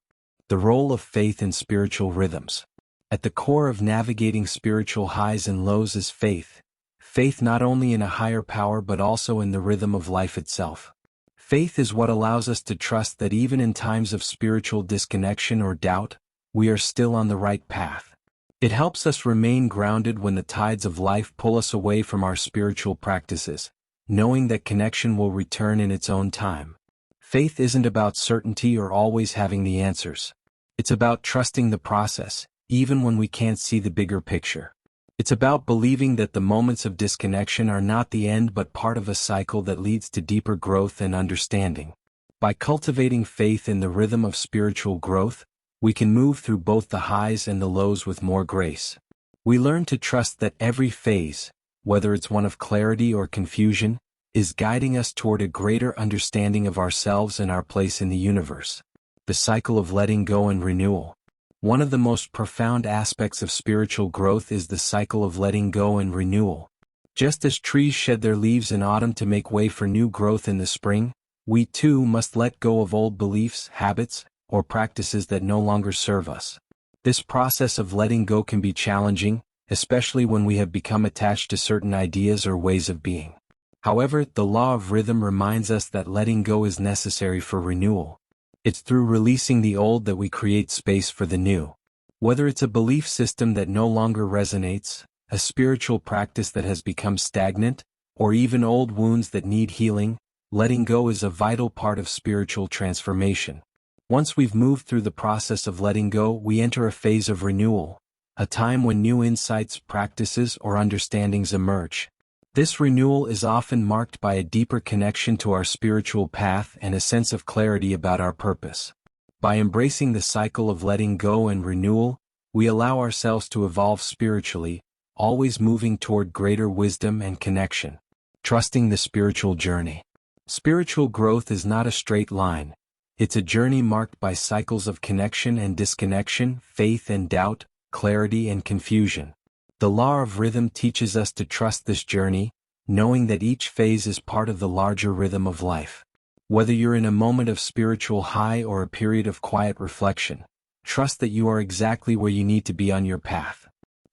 The role of faith in spiritual rhythms. At the core of navigating spiritual highs and lows is faith. Faith not only in a higher power but also in the rhythm of life itself. Faith is what allows us to trust that even in times of spiritual disconnection or doubt, we are still on the right path. It helps us remain grounded when the tides of life pull us away from our spiritual practices, knowing that connection will return in its own time. Faith isn't about certainty or always having the answers. It's about trusting the process, even when we can't see the bigger picture. It's about believing that the moments of disconnection are not the end but part of a cycle that leads to deeper growth and understanding. By cultivating faith in the rhythm of spiritual growth, we can move through both the highs and the lows with more grace. We learn to trust that every phase, whether it's one of clarity or confusion, is guiding us toward a greater understanding of ourselves and our place in the universe. The cycle of letting go and renewal. One of the most profound aspects of spiritual growth is the cycle of letting go and renewal. Just as trees shed their leaves in autumn to make way for new growth in the spring, we too must let go of old beliefs, habits, or practices that no longer serve us. This process of letting go can be challenging, especially when we have become attached to certain ideas or ways of being. However, the law of rhythm reminds us that letting go is necessary for renewal. It's through releasing the old that we create space for the new. Whether it's a belief system that no longer resonates, a spiritual practice that has become stagnant, or even old wounds that need healing, letting go is a vital part of spiritual transformation. Once we've moved through the process of letting go, we enter a phase of renewal, a time when new insights, practices, or understandings emerge. This renewal is often marked by a deeper connection to our spiritual path and a sense of clarity about our purpose. By embracing the cycle of letting go and renewal, we allow ourselves to evolve spiritually, always moving toward greater wisdom and connection. Trusting the spiritual journey. Spiritual growth is not a straight line. It's a journey marked by cycles of connection and disconnection, faith and doubt, clarity and confusion. The law of rhythm teaches us to trust this journey, knowing that each phase is part of the larger rhythm of life. Whether you're in a moment of spiritual high or a period of quiet reflection, trust that you are exactly where you need to be on your path.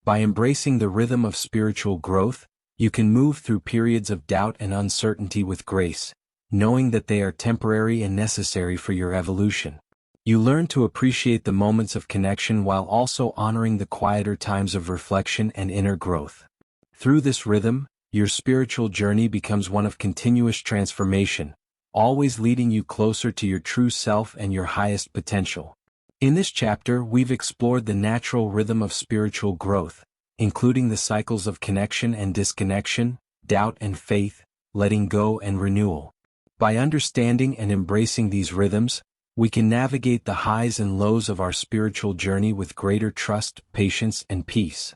By embracing the rhythm of spiritual growth, you can move through periods of doubt and uncertainty with grace, knowing that they are temporary and necessary for your evolution. You learn to appreciate the moments of connection while also honoring the quieter times of reflection and inner growth. Through this rhythm, your spiritual journey becomes one of continuous transformation, always leading you closer to your true self and your highest potential. In this chapter, we've explored the natural rhythm of spiritual growth, including the cycles of connection and disconnection, doubt and faith, letting go and renewal. By understanding and embracing these rhythms, we can navigate the highs and lows of our spiritual journey with greater trust, patience, and peace.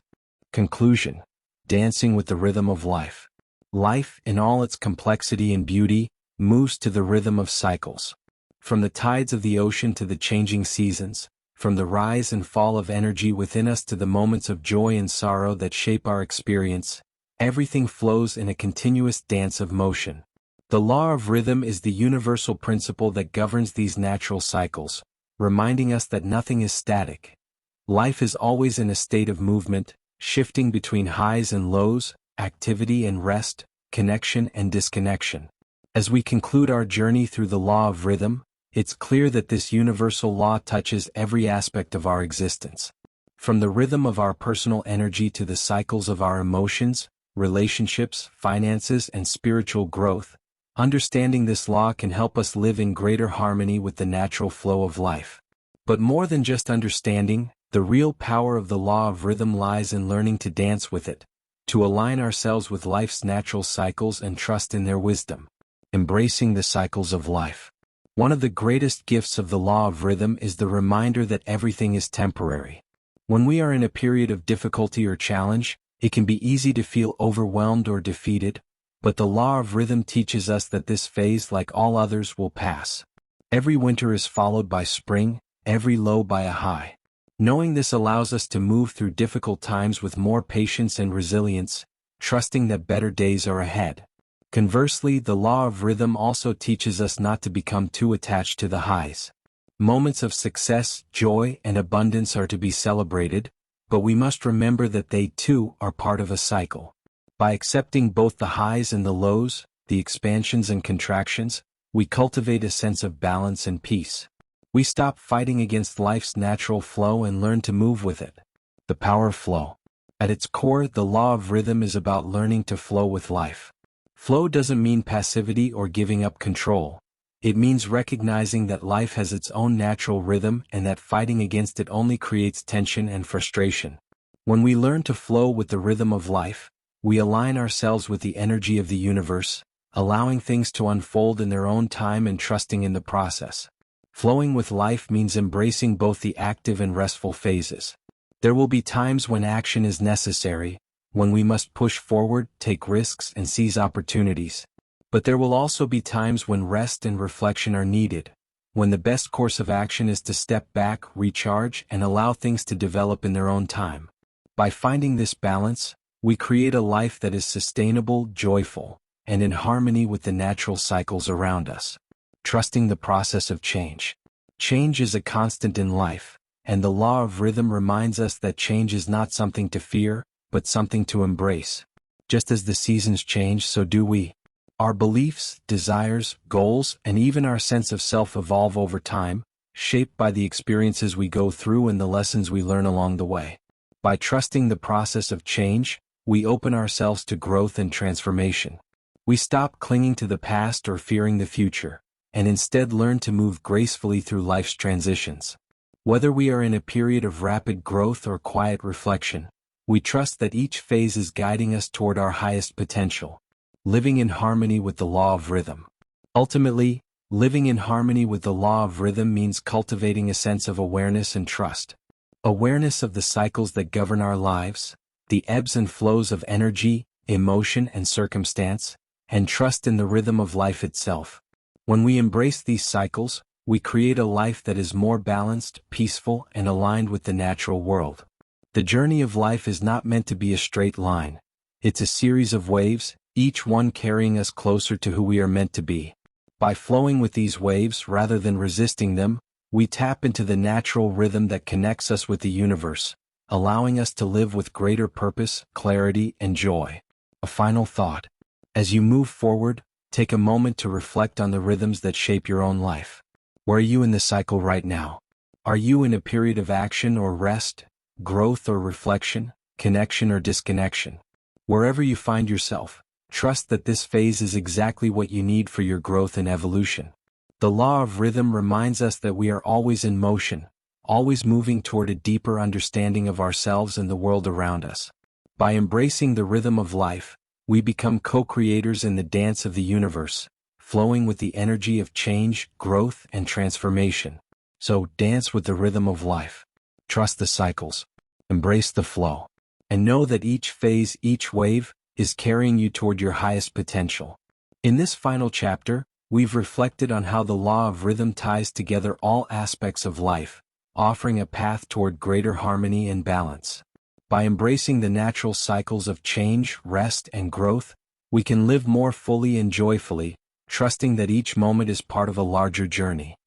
Conclusion. Dancing with the rhythm of life. Life, in all its complexity and beauty, moves to the rhythm of cycles. From the tides of the ocean to the changing seasons, from the rise and fall of energy within us to the moments of joy and sorrow that shape our experience, everything flows in a continuous dance of motion. The law of rhythm is the universal principle that governs these natural cycles, reminding us that nothing is static. Life is always in a state of movement, shifting between highs and lows, activity and rest, connection and disconnection. As we conclude our journey through the law of rhythm, it's clear that this universal law touches every aspect of our existence. From the rhythm of our personal energy to the cycles of our emotions, relationships, finances, and spiritual growth, understanding this law can help us live in greater harmony with the natural flow of life. But more than just understanding, the real power of the law of rhythm lies in learning to dance with it, to align ourselves with life's natural cycles and trust in their wisdom. Embracing the cycles of life. One of the greatest gifts of the law of rhythm is the reminder that everything is temporary. When we are in a period of difficulty or challenge, it can be easy to feel overwhelmed or defeated, but the law of rhythm teaches us that this phase, like all others, will pass. Every winter is followed by spring, every low by a high. Knowing this allows us to move through difficult times with more patience and resilience, trusting that better days are ahead. Conversely, the law of rhythm also teaches us not to become too attached to the highs. Moments of success, joy, and abundance are to be celebrated, but we must remember that they too are part of a cycle. By accepting both the highs and the lows, the expansions and contractions, we cultivate a sense of balance and peace. We stop fighting against life's natural flow and learn to move with it. The power of flow. At its core, the law of rhythm is about learning to flow with life. Flow doesn't mean passivity or giving up control. It means recognizing that life has its own natural rhythm and that fighting against it only creates tension and frustration. When we learn to flow with the rhythm of life, we align ourselves with the energy of the universe, allowing things to unfold in their own time and trusting in the process. Flowing with life means embracing both the active and restful phases. There will be times when action is necessary, when we must push forward, take risks, and seize opportunities. But there will also be times when rest and reflection are needed, when the best course of action is to step back, recharge, and allow things to develop in their own time. By finding this balance, we create a life that is sustainable, joyful, and in harmony with the natural cycles around us. Trusting the process of change. Change is a constant in life, and the law of rhythm reminds us that change is not something to fear, but something to embrace. Just as the seasons change, so do we. Our beliefs, desires, goals, and even our sense of self evolve over time, shaped by the experiences we go through and the lessons we learn along the way. By trusting the process of change, we open ourselves to growth and transformation. We stop clinging to the past or fearing the future, and instead learn to move gracefully through life's transitions. Whether we are in a period of rapid growth or quiet reflection, we trust that each phase is guiding us toward our highest potential, living in harmony with the law of rhythm. Ultimately, living in harmony with the law of rhythm means cultivating a sense of awareness and trust. Awareness of the cycles that govern our lives, the ebbs and flows of energy, emotion, and circumstance, and trust in the rhythm of life itself. When we embrace these cycles, we create a life that is more balanced, peaceful, and aligned with the natural world. The journey of life is not meant to be a straight line. It's a series of waves, each one carrying us closer to who we are meant to be. By flowing with these waves rather than resisting them, we tap into the natural rhythm that connects us with the universe, allowing us to live with greater purpose, clarity, and joy. A final thought. As you move forward, take a moment to reflect on the rhythms that shape your own life. Where are you in the cycle right now? Are you in a period of action or rest, growth or reflection, connection or disconnection? Wherever you find yourself, trust that this phase is exactly what you need for your growth and evolution. The law of rhythm reminds us that we are always in motion, always moving toward a deeper understanding of ourselves and the world around us. By embracing the rhythm of life, we become co-creators in the dance of the universe, flowing with the energy of change, growth, and transformation. So, dance with the rhythm of life. Trust the cycles. Embrace the flow. And know that each phase, each wave, is carrying you toward your highest potential. In this final chapter, we've reflected on how the law of rhythm ties together all aspects of life, offering a path toward greater harmony and balance. By embracing the natural cycles of change, rest, and growth, we can live more fully and joyfully, trusting that each moment is part of a larger journey.